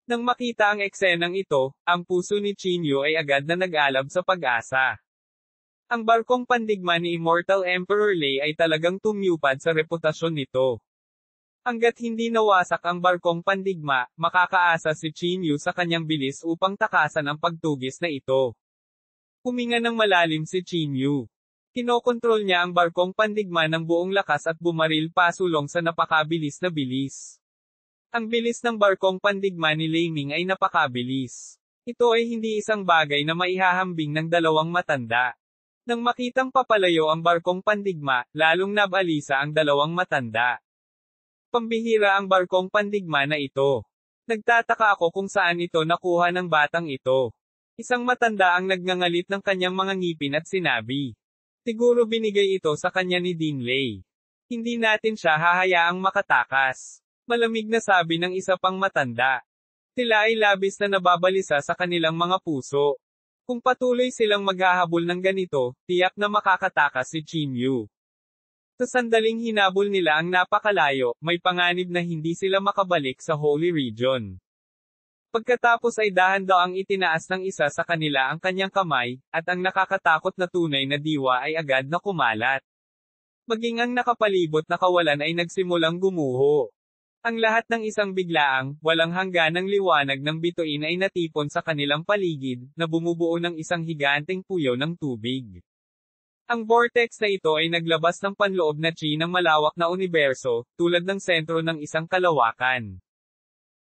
Nang makita ang eksenang ito, ang puso ni Chinyu ay agad na nag-alab sa pag-asa. Ang barkong pandigma ni Immortal Emperor Lei ay talagang tumyupad sa reputasyon nito. Hanggat hindi nawasak ang barkong pandigma, makakaasa si Chinyu sa kanyang bilis upang takasan ang pagtugis na ito. Huminga ng malalim si Chinyu. Kinokontrol niya ang barkong pandigma ng buong lakas at bumaril pasulong sa napakabilis na bilis. Ang bilis ng barkong pandigma ni Lei Ming ay napakabilis. Ito ay hindi isang bagay na maihahambing ng dalawang matanda. Nang makitang papalayo ang barkong pandigma, lalong nabalisa ang dalawang matanda. Pambihira ang barkong pandigma na ito. Nagtataka ako kung saan ito nakuha ng batang ito. Isang matanda ang nagngangalit ng kanyang mga ngipin at sinabi. Siguro binigay ito sa kanya ni Dean Lei. Hindi natin siya hahayaang makatakas. Malamig na sabi ng isa pang matanda. Sila ay labis na nababalisa sa kanilang mga puso. Kung patuloy silang maghahabol ng ganito, tiyak na makakatakas si Chinyu. Sa sandaling hinabol nila ang napakalayo, may panganib na hindi sila makabalik sa Holy Region. Pagkatapos ay dahan-daang itinaas ng isa sa kanila ang kanyang kamay, at ang nakakatakot na tunay na diwa ay agad na kumalat. Maging ang nakapalibot na kawalan ay nagsimulang gumuho. Ang lahat ng isang biglaang, walang hangganang liwanag ng bituin ay natipon sa kanilang paligid, na bumubuo ng isang higanteng puyo ng tubig. Ang vortex na ito ay naglabas ng panloob na chi ng malawak na universo, tulad ng sentro ng isang kalawakan.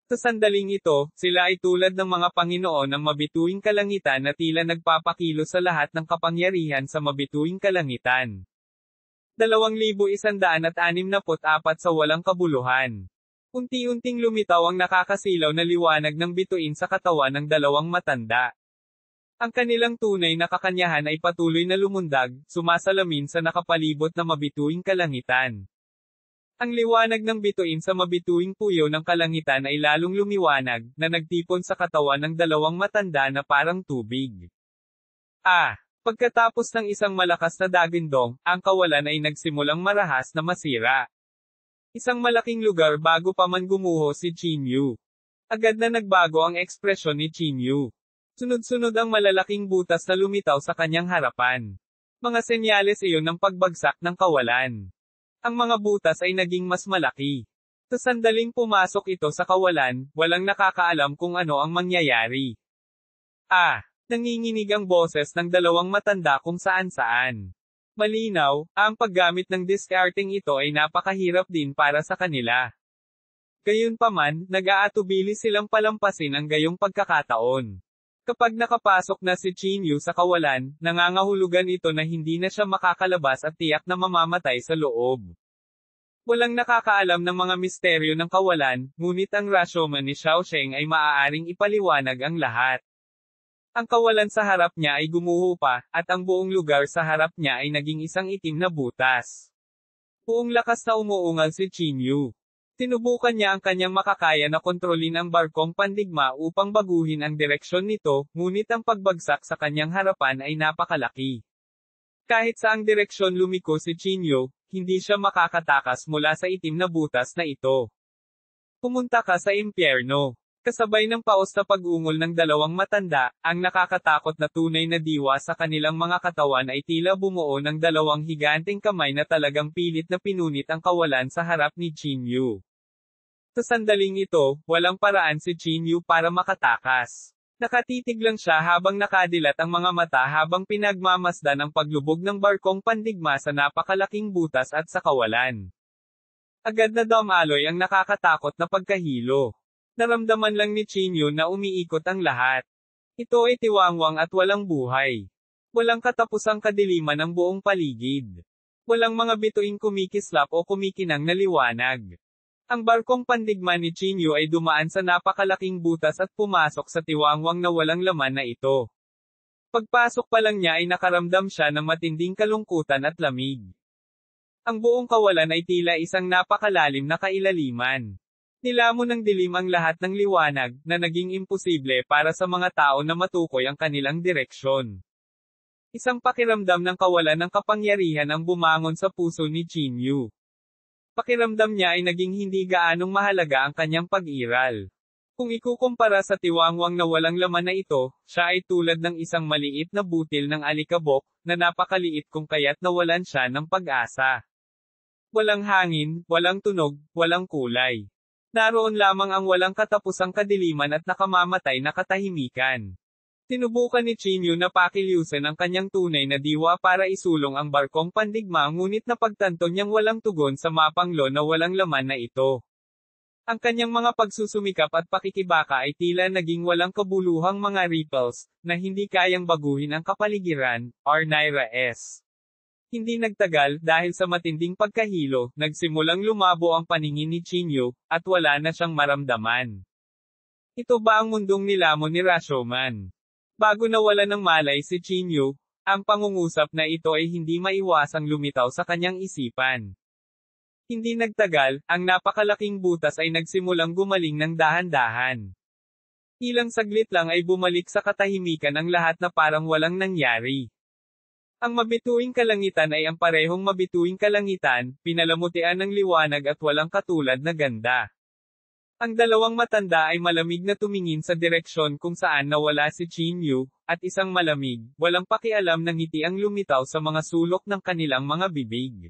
Sa sandaling ito, sila ay tulad ng mga Panginoon ng mabituing kalangitan na tila nagpapakilo sa lahat ng kapangyarihan sa mabituing kalangitan. 2,164 sa walang kabuluhan. Unti-unting lumitaw ang nakakasilaw na liwanag ng bituin sa katawan ng dalawang matanda. Ang kanilang tunay na kakanyahan ay patuloy na lumundag, sumasalamin sa nakapalibot na mabituing kalangitan. Ang liwanag ng bituin sa mabituing puyo ng kalangitan ay lalong lumiwanag, na nagtipon sa katawan ng dalawang matanda na parang tubig. Pagkatapos ng isang malakas na dagindong, ang kawalan ay nagsimulang marahas na masira. Isang malaking lugar bago pa man gumuho si Chinyu. Agad na nagbago ang ekspresyon ni Chinyu. Sunod-sunod ang malalaking butas na lumitaw sa kanyang harapan. Mga senyales iyon ng pagbagsak ng kawalan. Ang mga butas ay naging mas malaki. Sa sandaling pumasok ito sa kawalan, walang nakakaalam kung ano ang mangyayari. Nanginginig ang boses ng dalawang matanda kung saan-saan. Malinaw, ang paggamit ng discarding ito ay napakahirap din para sa kanila. Gayunpaman, nag-aatubili silang palampasin ang gayong pagkakataon. Kapag nakapasok na si Chinyu sa kawalan, nangangahulugan ito na hindi na siya makakalabas at tiyak na mamamatay sa loob. Walang nakakaalam ng mga misteryo ng kawalan, ngunit ang Rashomon ni Xiaosheng ay maaaring ipaliwanag ang lahat. Ang kawalan sa harap niya ay gumuho pa, at ang buong lugar sa harap niya ay naging isang itim na butas. Buong lakas na umuungal si Chinyu. Sinubukan niya ang kanyang makakaya na kontrolin ang barkong pandigma upang baguhin ang direksyon nito, ngunit ang pagbagsak sa kanyang harapan ay napakalaki. Kahit saang direksyon lumiko si Chinyu, hindi siya makakatakas mula sa itim na butas na ito. Pumunta ka sa impyerno. Kasabay ng paos na pag-ungol ng dalawang matanda, ang nakakatakot na tunay na diwa sa kanilang mga katawan ay tila bumuo ng dalawang higanteng kamay na talagang pilit na pinunit ang kawalan sa harap ni Chinyu. Sa sandaling ito, walang paraan si Chinyu para makatakas. Nakatitig lang siya habang nakadilat ang mga mata habang pinagmamasdan ang paglubog ng barkong pandigma sa napakalaking butas at sa kawalan. Agad na dumaloy ang nakakatakot na pagkahilo. Naramdaman lang ni Chinyu na umiikot ang lahat. Ito ay tiwangwang at walang buhay. Walang katapusang kadiliman ang buong paligid. Walang mga bituing kumikislap o kumikinang na liwanag. Ang barkong pandigma ni Chinyu ay dumaan sa napakalaking butas at pumasok sa tiwangwang na walang laman na ito. Pagpasok pa lang niya ay nakaramdam siya ng matinding kalungkutan at lamig. Ang buong kawalan ay tila isang napakalalim na kailaliman. Nilamon ng dilim ang lahat ng liwanag, na naging imposible para sa mga tao na matukoy ang kanilang direksyon. Isang pakiramdam ng kawalan ng kapangyarihan ang bumangon sa puso ni Chinyu. Pakiramdam niya ay naging hindi gaanong mahalaga ang kanyang pag-iral. Kung ikukumpara sa tiwangwang na walang laman na ito, siya ay tulad ng isang maliit na butil ng alikabok, na napakaliit kung kaya't nawalan siya ng pag-asa. Walang hangin, walang tunog, walang kulay. Naroon lamang ang walang katapusang kadiliman at nakamamatay na katahimikan. Sinubukan ni Chinyu na pakilyusan ang kanyang tunay na diwa para isulong ang barkong pandigma ngunit napagtanto niyang walang tugon sa mapanglo na walang laman na ito. Ang kanyang mga pagsusumikap at pakikibaka ay tila naging walang kabuluhang mga ripples, na hindi kayang baguhin ang kapaligiran, or Naira S. Hindi nagtagal, dahil sa matinding pagkahilo, nagsimulang lumabo ang paningin ni Chinyu, at wala na siyang maramdaman. Ito ba ang mundong nilamon ni Rashomon? Bago nawala ng malay si Chinyu, ang pangungusap na ito ay hindi maiwasang lumitaw sa kanyang isipan. Hindi nagtagal, ang napakalaking butas ay nagsimulang gumaling ng dahan-dahan. Ilang saglit lang ay bumalik sa katahimikan ang lahat na parang walang nangyari. Ang mabituing kalangitan ay ang parehong mabituing kalangitan, pinalamutian ng liwanag at walang katulad na ganda. Ang dalawang matanda ay malamig na tumingin sa direksyon kung saan nawala si Chinyu, at isang malamig, walang pakialam na ngiti ang lumitaw sa mga sulok ng kanilang mga bibig.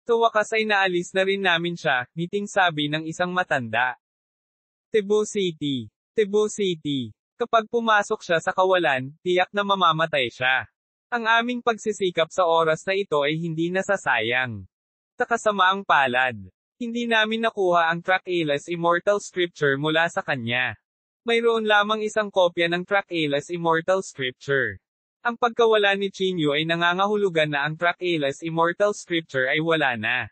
Sa wakas ay naalis na rin namin siya, ngiting sabi ng isang matanda. Cebu City. Cebu City. Kapag pumasok siya sa kawalan, tiyak na mamamatay siya. Ang aming pagsisikap sa oras na ito ay hindi nasasayang. Sa kasamaang palad. Hindi namin nakuha ang Track-Alas Immortal Scripture mula sa kanya. Mayroon lamang isang kopya ng Track-Alas Immortal Scripture. Ang pagkawala ni Chinyu ay nangangahulugan na ang Track-Alas Immortal Scripture ay wala na.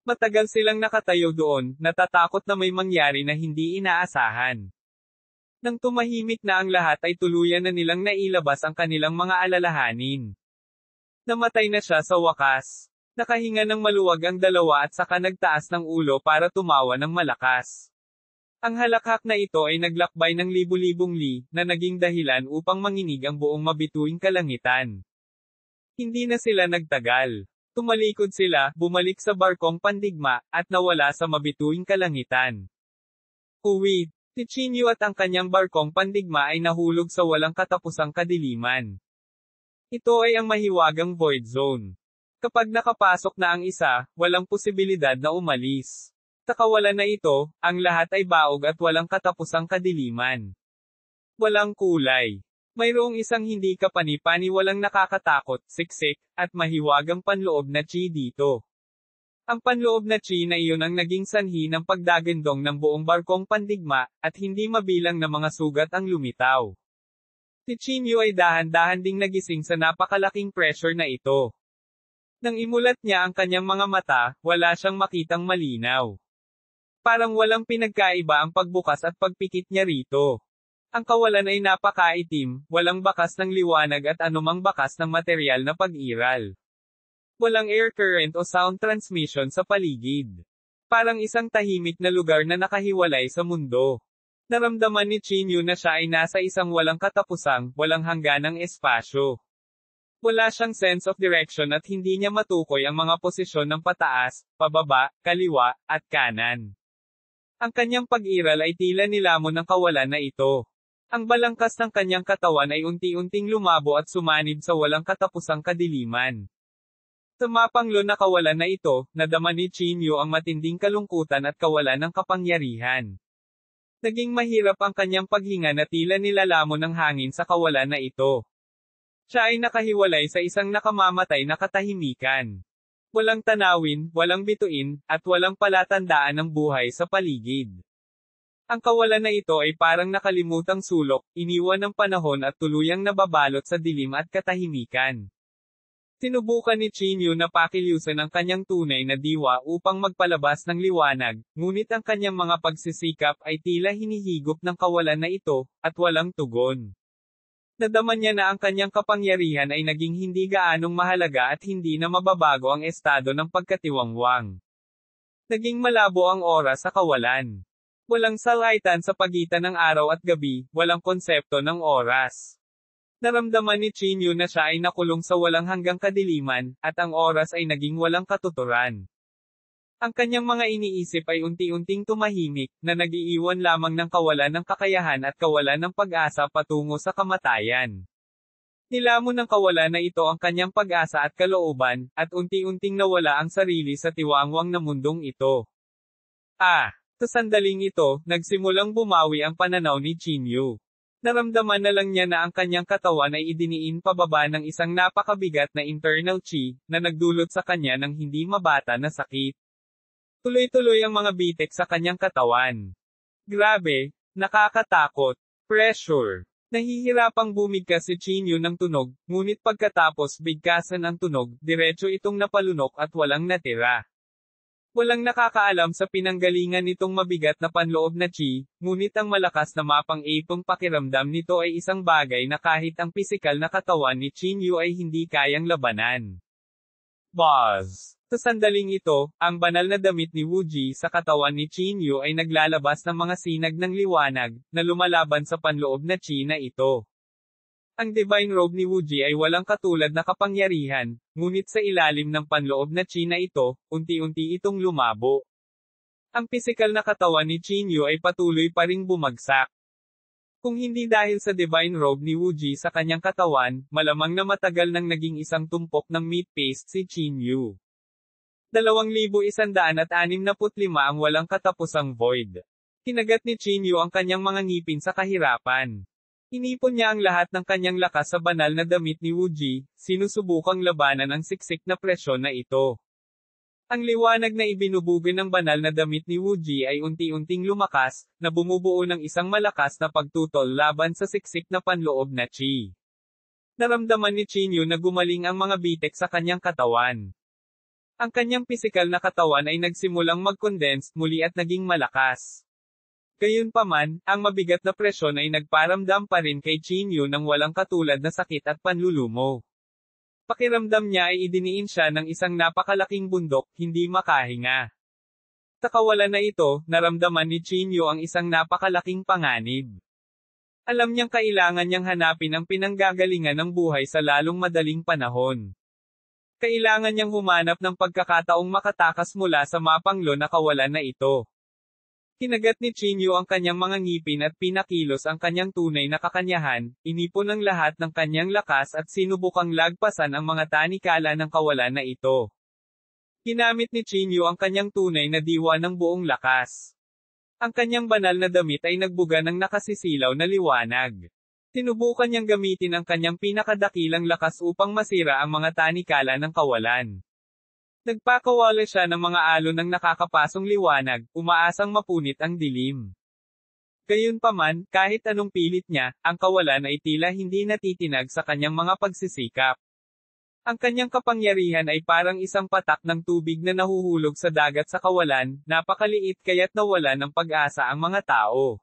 Matagal silang nakatayo doon, natatakot na may mangyari na hindi inaasahan. Nang tumahimik na ang lahat ay tuluyan na nilang nailabas ang kanilang mga alalahanin. Namatay na siya sa wakas. Nakahinga ng maluwag ang dalawa at saka nagtaas ng ulo para tumawa ng malakas. Ang halakhak na ito ay naglakbay ng libu-libong li, na naging dahilan upang manginig ang buong mabituing kalangitan. Hindi na sila nagtagal. Tumalikod sila, bumalik sa barkong pandigma, at nawala sa mabituing kalangitan. Uwi, Tichinyo at ang kanyang barkong pandigma ay nahulog sa walang katapusang kadiliman. Ito ay ang mahiwagang void zone. Kapag nakapasok na ang isa, walang posibilidad na umalis. Sa kawalan na ito, ang lahat ay baog at walang katapusang kadiliman. Walang kulay. Mayroong isang hindi kapani-paniwalang nakakatakot, siksik, at mahiwagang panloob na chi dito. Ang panloob na chi na iyon ang naging sanhi ng pagdagandong ng buong barkong pandigma, at hindi mabilang na mga sugat ang lumitaw. Tichinyo ay dahan-dahan ding nagising sa napakalaking pressure na ito. Nang imulat niya ang kanyang mga mata, wala siyang makitang malinaw. Parang walang pinagkaiba ang pagbukas at pagpikit niya rito. Ang kawalan ay napakaitim, walang bakas ng liwanag at anumang bakas ng materyal na pag-iral. Walang air current o sound transmission sa paligid. Parang isang tahimik na lugar na nakahiwalay sa mundo. Naramdaman ni Chinyu na siya ay nasa isang walang katapusang, walang hangganang espasyo. Wala siyang sense of direction at hindi niya matukoy ang mga posisyon ng pataas, pababa, kaliwa, at kanan. Ang kanyang pag-iral ay tila nilamon ng kawalan na ito. Ang balangkas ng kanyang katawan ay unti-unting lumabo at sumanib sa walang katapusang kadiliman. Sa mapanglo na kawalan na ito, nadama ni Chinyu ang matinding kalungkutan at kawalan ng kapangyarihan. Naging mahirap ang kanyang paghinga na tila nilalamon ng hangin sa kawalan na ito. Siya ay nakahiwalay sa isang nakamamatay na katahimikan. Walang tanawin, walang bituin, at walang palatandaan ng buhay sa paligid. Ang kawalan na ito ay parang nakalimutang sulok, iniwan ng panahon at tuluyang nababalot sa dilim at katahimikan. Sinubukan ni Chinyu na pakilusan ang kanyang tunay na diwa upang magpalabas ng liwanag, ngunit ang kanyang mga pagsisikap ay tila hinihigop ng kawalan na ito, at walang tugon. Nadama niya na ang kanyang kapangyarihan ay naging hindi gaanong mahalaga at hindi na mababago ang estado ng pagkatiwangwang. Naging malabo ang oras sa kawalan. Walang salaitan sa pagitan ng araw at gabi, walang konsepto ng oras. Naramdaman ni Chinyu na siya ay nakulong sa walang hanggang kadiliman, at ang oras ay naging walang katuturan. Ang kanyang mga iniisip ay unti-unting tumahimik, na nag-iiwan lamang ng kawalan ng kakayahan at kawalan ng pag-asa patungo sa kamatayan. Nilamon ng kawalan na ito ang kanyang pag-asa at kalooban, at unti-unting nawala ang sarili sa tiwangwang na mundong ito. Sa sandaling ito, nagsimulang bumawi ang pananaw ni Chinyu. Naramdaman na lang niya na ang kanyang katawan ay idiniin pababa ng isang napakabigat na internal chi, na nagdulot sa kanya ng hindi mabata na sakit. Tuloy-tuloy ang mga bitik sa kanyang katawan. Grabe, nakakatakot. Pressure. Nahihirapang bumigkas si Chinyu ng tunog, ngunit pagkatapos bigkasan ang tunog, diretso itong napalunok at walang natira. Walang nakakaalam sa pinanggalingan nitong mabigat na panloob na chi, ngunit ang malakas na mapang-ipong pakiramdam nito ay isang bagay na kahit ang pisikal na katawan ni Chinyu ay hindi kayang labanan. Buzz! Sa sandaling ito, ang banal na damit ni Wuji sa katawan ni Chinyu ay naglalabas ng mga sinag ng liwanag, na lumalaban sa panloob na chi na ito. Ang divine robe ni Wuji ay walang katulad na kapangyarihan, ngunit sa ilalim ng panloob na chi na ito, unti-unti itong lumabo. Ang pisikal na katawan ni Chinyu ay patuloy pa ring bumagsak. Kung hindi dahil sa divine robe ni Wuji sa kanyang katawan, malamang na matagal nang naging isang tumpok ng meat paste si Chinyu. 2,165 ang walang katapusang void. Kinagat ni Chinyu ang kanyang mga ngipin sa kahirapan. Inipon niya ang lahat ng kanyang lakas sa banal na damit ni Wuji, sinusubukang labanan ang siksik na presyon na ito. Ang liwanag na ibinubugan ng banal na damit ni Wuji ay unti-unting lumakas, na bumubuo ng isang malakas na pagtutol laban sa siksik na panloob na chi. Naramdaman ni Chinyu na gumaling ang mga bitek sa kanyang katawan. Ang kanyang pisikal na katawan ay nagsimulang mag-condense muli at naging malakas. Gayunpaman, ang mabigat na presyon ay nagparamdam pa rin kay Chinyu ng walang katulad na sakit at panlulumo. Pakiramdam niya ay idiniin siya ng isang napakalaking bundok, hindi makahinga. Sa kawalan na ito, naramdaman ni Chinyu ang isang napakalaking panganib. Alam niyang kailangan niyang hanapin ang pinanggagalingan ng buhay sa lalong madaling panahon. Kailangan niyang humanap ng pagkakataong makatakas mula sa mapanglo na kawalan na ito. Kinagat ni Chinyu ang kanyang mga ngipin at pinakilos ang kanyang tunay na kakanyahan, inipon ang lahat ng kanyang lakas at sinubukang lagpasan ang mga tanikala ng kawalan na ito. Ginamit ni Chinyu ang kanyang tunay na diwa ng buong lakas. Ang kanyang banal na damit ay nagbuga ng nakasisilaw na liwanag. Sinubukan niyang gamitin ang kanyang pinakadakilang lakas upang masira ang mga tanikala ng kawalan. Nagpakawala siya ng mga alon ng nakakapasong liwanag, umaasang mapunit ang dilim. Gayunpaman, kahit anong pilit niya, ang kawalan ay tila hindi natitinag sa kanyang mga pagsisikap. Ang kanyang kapangyarihan ay parang isang patak ng tubig na nahuhulog sa dagat sa kawalan, napakaliit kaya't nawala ng pag-asa ang mga tao.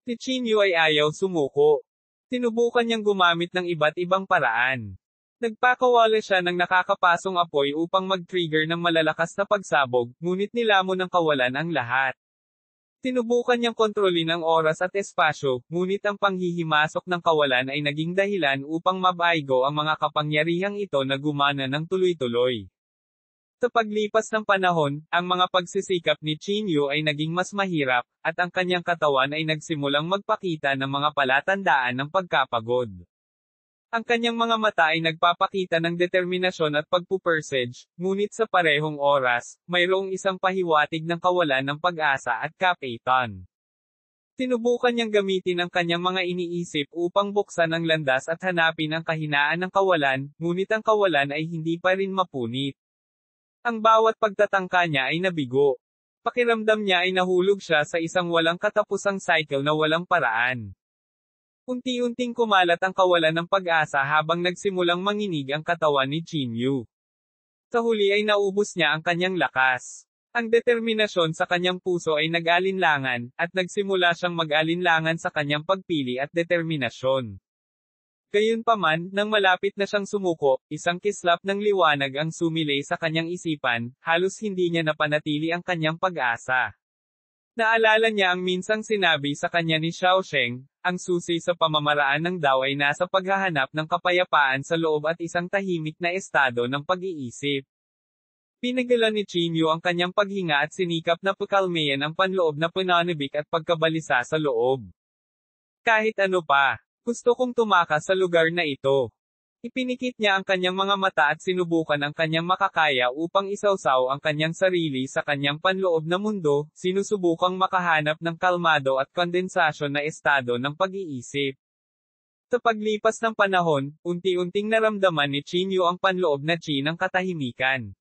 Si Chinyu ay ayaw sumuko. Sinubukan niyang gumamit ng iba't ibang paraan. Nagpakawala siya ng nakakapasong apoy upang mag-trigger ng malalakas na pagsabog, ngunit nilamon ng kawalan ang lahat. Sinubukan niyang kontrolin ang oras at espasyo, ngunit ang panghihimasok ng kawalan ay naging dahilan upang mabaigo ang mga kapangyarihang ito na gumana ng tuloy-tuloy. Sa paglipas ng panahon, ang mga pagsisikap ni Chinyu ay naging mas mahirap, at ang kanyang katawan ay nagsimulang magpakita ng mga palatandaan ng pagkapagod. Ang kanyang mga mata ay nagpapakita ng determinasyon at pagpupursige, ngunit sa parehong oras, mayroong isang pahiwatig ng kawalan ng pag-asa at kapaitan. Sinubukan niyang gamitin ang kanyang mga iniisip upang buksan ang landas at hanapin ang kahinaan ng kawalan, ngunit ang kawalan ay hindi pa rin mapunit. Ang bawat pagtatangka niya ay nabigo. Pakiramdam niya ay nahulog siya sa isang walang katapusang cycle na walang paraan. Unti-unting kumalat ang kawalan ng pag-asa habang nagsimulang manginig ang katawan ni Chinyu. Sa huli ay naubos niya ang kanyang lakas. Ang determinasyon sa kanyang puso ay nag-alinlangan, at nagsimula siyang mag-alinlangan sa kanyang pagpili at determinasyon. Gayunpaman, nang malapit na siyang sumuko, isang kislap ng liwanag ang sumilay sa kanyang isipan, halos hindi niya napanatili ang kanyang pag-asa. Naalala niya ang minsang sinabi sa kanya ni Xiaosheng, ang susi sa pamamaraan ng Dao ay nasa paghahanap ng kapayapaan sa loob at isang tahimik na estado ng pag-iisip. Pinagalan ni Chinyu ang kanyang paghinga at sinikap na pakalmayan ang panloob na pananabik at pagkabalisa sa loob. Kahit ano pa, gusto kong tumakas sa lugar na ito. Ipinikit niya ang kanyang mga mata at sinubukan ang kanyang makakaya upang isawsaw ang kanyang sarili sa kanyang panloob na mundo, sinusubukang makahanap ng kalmado at kondensasyon na estado ng pag-iisip. Sa paglipas ng panahon, unti-unting naramdaman ni Chinyu ang panloob na chi ng katahimikan.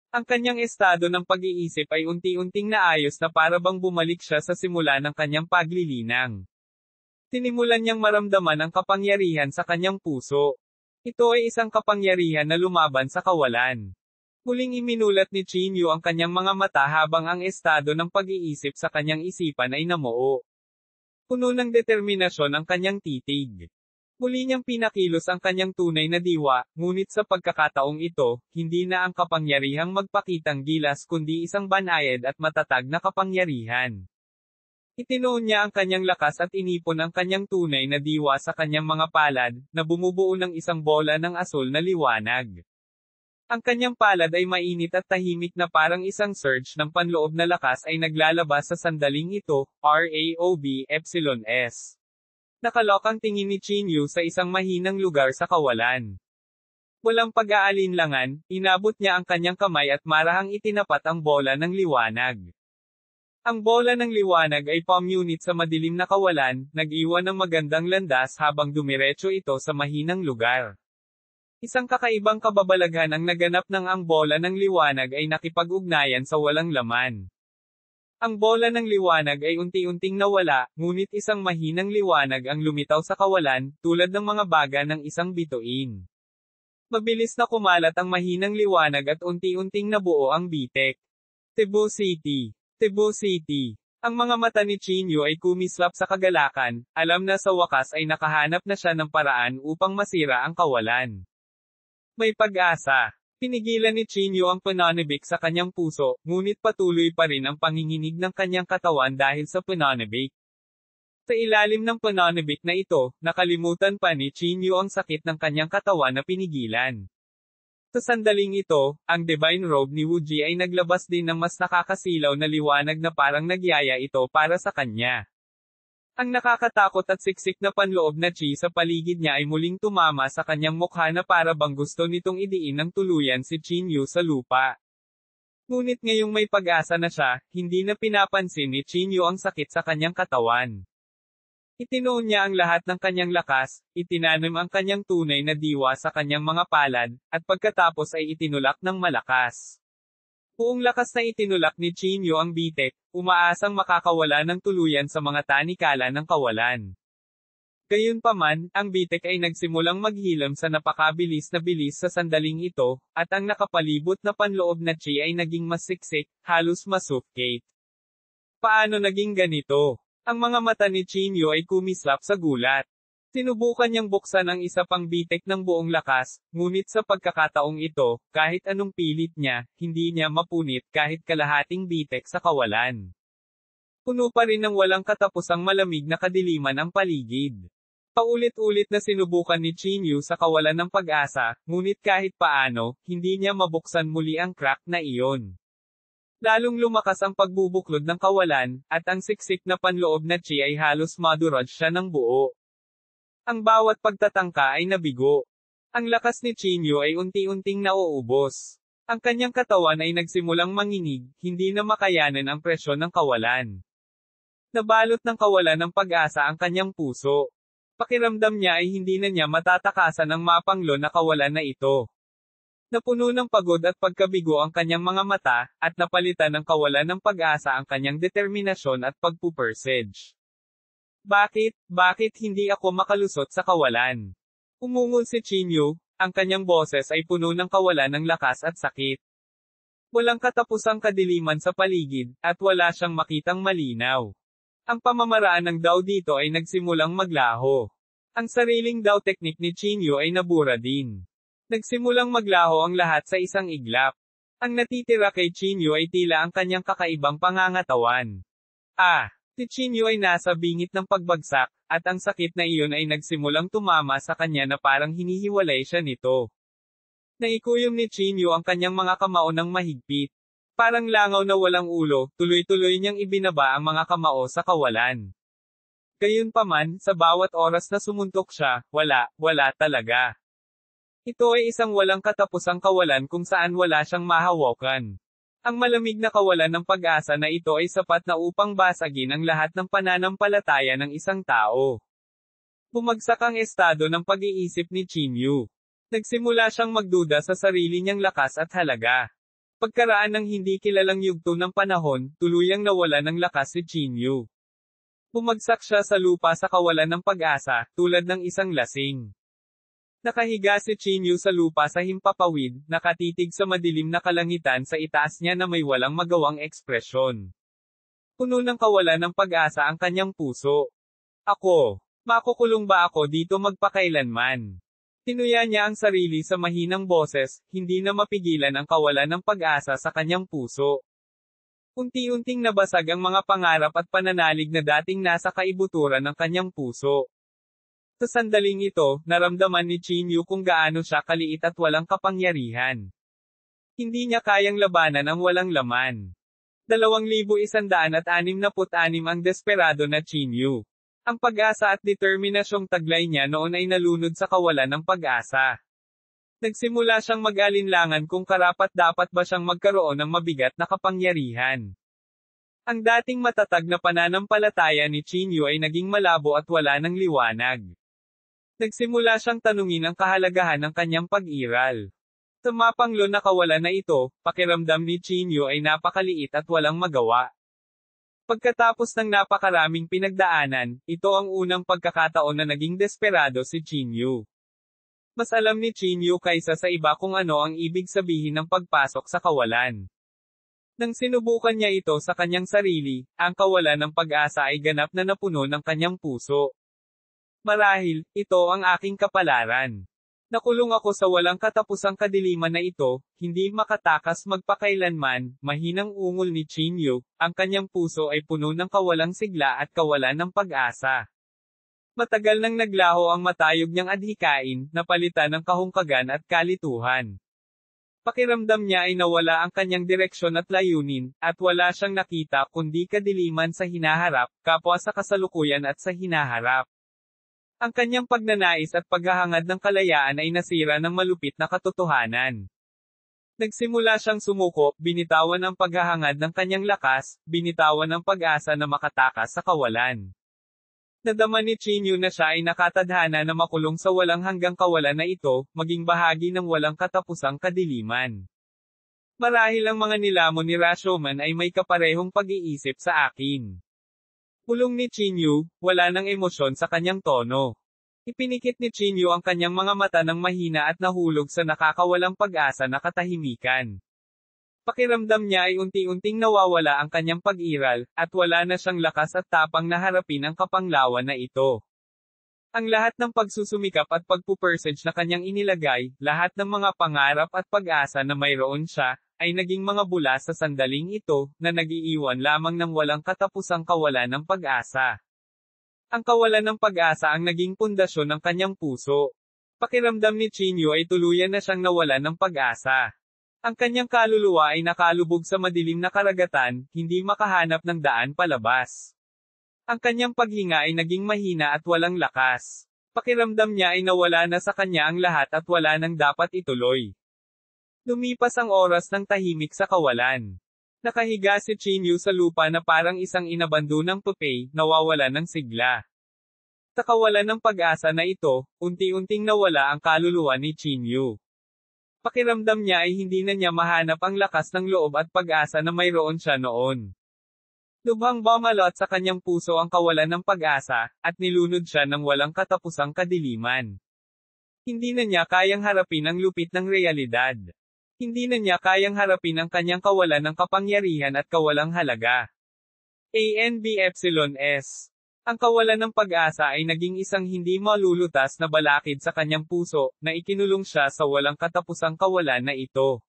Ang kanyang estado ng pag-iisip ay unti-unting naayos na para bang bumalik siya sa simula ng kanyang paglilinang. Sinimulan niyang maramdaman ang kapangyarihan sa kanyang puso. Ito ay isang kapangyarihan na lumaban sa kawalan. Muling iminulat ni Chinyu ang kanyang mga mata habang ang estado ng pag-iisip sa kanyang isipan ay namuo. Puno ng determinasyon ang kanyang titig. Muli niyang pinakilos ang kanyang tunay na diwa, ngunit sa pagkakataong ito, hindi na ang kapangyarihang magpakitang gilas kundi isang banayad at matatag na kapangyarihan. Itinuon niya ang kanyang lakas at inipon ang kanyang tunay na diwa sa kanyang mga palad, na bumubuo ng isang bola ng asul na liwanag. Ang kanyang palad ay mainit at tahimik na parang isang surge ng panloob na lakas ay naglalabas sa sandaling ito, RAOBEPSILON-S. Nakalok ang tingin ni Chinyu sa isang mahinang lugar sa kawalan. Walang pag-aalinlangan, inabot niya ang kanyang kamay at marahang itinapat ang bola ng liwanag. Ang bola ng liwanag ay pamunit sa madilim na kawalan, nag-iwan ng magandang landas habang dumiretso ito sa mahinang lugar. Isang kakaibang kababalaghan ang naganap nang ang bola ng liwanag ay nakipag-ugnayan sa walang laman. Ang bola ng liwanag ay unti-unting nawala, ngunit isang mahinang liwanag ang lumitaw sa kawalan, tulad ng mga baga ng isang bituin. Mabilis na kumalat ang mahinang liwanag at unti-unting nabuo ang bitek. Cebu City. Cebu City. Ang mga mata ni Chinyu ay kumislap sa kagalakan, alam na sa wakas ay nakahanap na siya ng paraan upang masira ang kawalan. May pag-asa. Pinigilan ni Chinyu ang pananabik sa kanyang puso, ngunit patuloy pa rin ang panginginig ng kanyang katawan dahil sa pananabik. Sa ilalim ng pananabik na ito, nakalimutan pa ni Chinyu ang sakit ng kanyang katawan na pinigilan. Sa sandaling ito, ang divine robe ni Wuji ay naglabas din ng mas nakakasilaw na liwanag na parang nagyaya ito para sa kanya. Ang nakakatakot at siksik na panloob na chi sa paligid niya ay muling tumama sa kanyang mukha na para bang gusto nitong idiin ng tuluyan si Chinyu sa lupa. Ngunit ngayong may pag-asa na siya, hindi na pinapansin ni Chinyu ang sakit sa kanyang katawan. Itinuon niya ang lahat ng kanyang lakas, itinanim ang kanyang tunay na diwa sa kanyang mga palad, at pagkatapos ay itinulak ng malakas. Buong lakas na itinulak ni Chinyu ang bitek, umaasang makakawala ng tuluyan sa mga tanikala ng kawalan. Gayunpaman, ang bitek ay nagsimulang maghilom sa napakabilis na bilis sa sandaling ito, at ang nakapalibot na panloob na chi ay naging mas siksik, halos masuffocate. Paano naging ganito? Ang mga mata ni Chinyu ay kumislap sa gulat. Sinubukan niyang buksan ang isa pang bitek ng buong lakas, ngunit sa pagkakataong ito, kahit anong pilit niya, hindi niya mapunit kahit kalahating bitek sa kawalan. Puno pa rin ng walang katapusang malamig na kadiliman ang paligid. Paulit-ulit na sinubukan ni Chinyu sa kawalan ng pag-asa, ngunit kahit paano, hindi niya mabuksan muli ang crack na iyon. Lalong lumakas ang pagbubuklod ng kawalan, at ang siksik na panloob na chi ay halos madurog siya ng buo. Ang bawat pagtatangka ay nabigo. Ang lakas ni Chinyu ay unti-unting nauubos. Ang kanyang katawan ay nagsimulang manginig, hindi na makayanan ang presyon ng kawalan. Nabalot ng kawalan ng pag-asa ang kanyang puso. Pakiramdam niya ay hindi na niya matatakasan ang mapanglo na kawalan na ito. Napuno ng pagod at pagkabigo ang kanyang mga mata, at napalitan ng kawalan ng pag-asa ang kanyang determinasyon at pagpupursige. Bakit hindi ako makalusot sa kawalan? Umungol si Chinyu, ang kanyang boses ay puno ng kawalan ng lakas at sakit. Walang katapusang kadiliman sa paligid, at wala siyang makitang malinaw. Ang pamamaraan ng Dao dito ay nagsimulang maglaho. Ang sariling Dao teknik ni Chinyu ay nabura din. Nagsimulang maglaho ang lahat sa isang iglap. Ang natitira kay Chinyu ay tila ang kanyang kakaibang pangangatawan. Si Chinyu ay nasa bingit ng pagbagsak, at ang sakit na iyon ay nagsimulang tumama sa kanya na parang hinihiwalay siya nito. Naikuyom ni Chinyu ang kanyang mga kamao ng mahigpit. Parang langaw na walang ulo, tuloy-tuloy niyang ibinaba ang mga kamao sa kawalan. Gayunpaman, sa bawat oras na sumuntok siya, wala talaga. Ito ay isang walang katapusang kawalan kung saan wala siyang mahawakan. Ang malamig na kawalan ng pag-asa na ito ay sapat na upang basagin ang lahat ng pananampalataya ng isang tao. Bumagsak ang estado ng pag-iisip ni Chinyu. Nagsimula siyang magduda sa sarili niyang lakas at halaga. Pagkaraan ng hindi kilalang yugto ng panahon, tuluyang nawala ng lakas si Chinyu. Bumagsak siya sa lupa sa kawalan ng pag-asa, tulad ng isang lasing. Nakahiga si Chinyu sa lupa sa himpapawid, nakatitig sa madilim na kalangitan sa itaas niya na may walang magawang ekspresyon. Puno ng kawalan ng pag-asa ang kanyang puso. Makukulong ba ako dito magpakailanman? Tinuya niya ang sarili sa mahinang boses, hindi na mapigilan ang kawalan ng pag-asa sa kanyang puso. Unti-unting nabasag ang mga pangarap at pananalig na dating nasa kaibuturan ng kanyang puso. Sa sandaling ito, naramdaman ni Chinyu kung gaano siya kaliit at walang kapangyarihan. Hindi niya kayang labanan ang walang laman. 2,166 ang desperado na Chinyu. Ang pag-asa at determinasyong taglay niya noon ay nalunod sa kawalan ng pag-asa. Nagsimula siyang mag-alinlangan kung karapat-dapat ba siyang magkaroon ng mabigat na kapangyarihan. Ang dating matatag na pananampalataya ni Chinyu ay naging malabo at wala ng liwanag. Nagsimula siyang tanungin ang kahalagahan ng kanyang pag-iral. Sa mapanglo na kawalan na ito, pakiramdam ni Chinyu ay napakaliit at walang magawa. Pagkatapos ng napakaraming pinagdaanan, ito ang unang pagkakataon na naging desperado si Chinyu. Mas alam ni Chinyu kaysa sa iba kung ano ang ibig sabihin ng pagpasok sa kawalan. Nang sinubukan niya ito sa kanyang sarili, ang kawalan ng pag-asa ay ganap na napuno ng kanyang puso. Marahil, ito ang aking kapalaran. Nakulong ako sa walang katapusang kadiliman na ito, hindi makatakas magpakailanman, mahinang ungol ni Chinyu, ang kanyang puso ay puno ng kawalang sigla at kawalan ng pag-asa. Matagal nang naglaho ang matayog niyang adhikain, napalitan ng kahungkagan at kalituhan. Pakiramdam niya ay nawala ang kanyang direksyon at layunin, at wala siyang nakita kundi kadiliman sa hinaharap, kapwa sa kasalukuyan at sa hinaharap. Ang kanyang pagnanais at paghahangad ng kalayaan ay nasira ng malupit na katotohanan. Nagsimula siyang sumuko, binitawan ang paghahangad ng kanyang lakas, binitawan ang pag-asa na makatakas sa kawalan. Nadama ni Chinyu na siya ay nakatadhana na makulong sa walang hanggang kawalan na ito, maging bahagi ng walang katapusang kadiliman. Marahil ang mga nilamon ni Rashomon ay may kaparehong pag-iisip sa akin. Pulong ni Chinyu, wala ng emosyon sa kanyang tono. Ipinikit ni Chinyu ang kanyang mga mata ng mahina at nahulog sa nakakawalang pag-asa na katahimikan. Pakiramdam niya ay unti-unting nawawala ang kanyang pag-iral, at wala na siyang lakas at tapang na harapin ang kapanglawan na ito. Ang lahat ng pagsusumikap at pagpupursage na kanyang inilagay, lahat ng mga pangarap at pag-asa na mayroon siya, ay naging mga bula sa sandaling ito, na nag-iiwan lamang ng walang katapusang kawalan ng pag-asa. Ang kawalan ng pag-asa ang naging pundasyon ng kanyang puso. Pakiramdam ni Chinyu ay tuluyan na siyang nawalan ng pag-asa. Ang kanyang kaluluwa ay nakalubog sa madilim na karagatan, hindi makahanap ng daan palabas. Ang kanyang paghinga ay naging mahina at walang lakas. Pakiramdam niya ay nawala na sa kanya ang lahat at wala nang dapat ituloy. Lumipas ang oras ng tahimik sa kawalan. Nakahiga si Chinyu sa lupa na parang isang inabandonang pupay, nawawala ng sigla. Sa kawalan ng pag-asa na ito, unti-unting nawala ang kaluluwa ni Chinyu. Pakiramdam niya ay hindi na niya mahanap ang lakas ng loob at pag-asa na mayroon siya noon. Lubhang bumalot sa kanyang puso ang kawalan ng pag-asa, at nilunod siya ng walang katapusang kadiliman. Hindi na niya kayang harapin ang lupit ng realidad. Hindi na niya kayang harapin ang kanyang kawalan ng kapangyarihan at kawalang halaga. ANBEPSILON-S. Ang kawalan ng pag-asa ay naging isang hindi malulutas na balakid sa kanyang puso, na ikinulong siya sa walang katapusang kawalan na ito.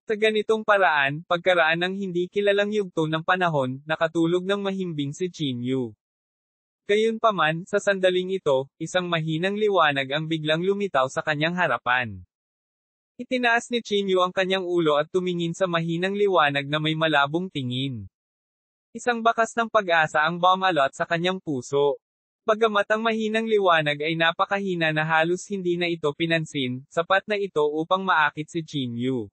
Sa ganitong paraan, pagkaraan ng hindi kilalang yugto ng panahon, nakatulog ng mahimbing si Chinyu. Gayunpaman, sa sandaling ito, isang mahinang liwanag ang biglang lumitaw sa kanyang harapan. Itinaas ni Chinyu ang kanyang ulo at tumingin sa mahinang liwanag na may malabong tingin. Isang bakas ng pag-asa ang bumalot sa kanyang puso. Bagamat ang mahinang liwanag ay napakahina na halos hindi na ito pinansin, sapat na ito upang maakit si Chinyu.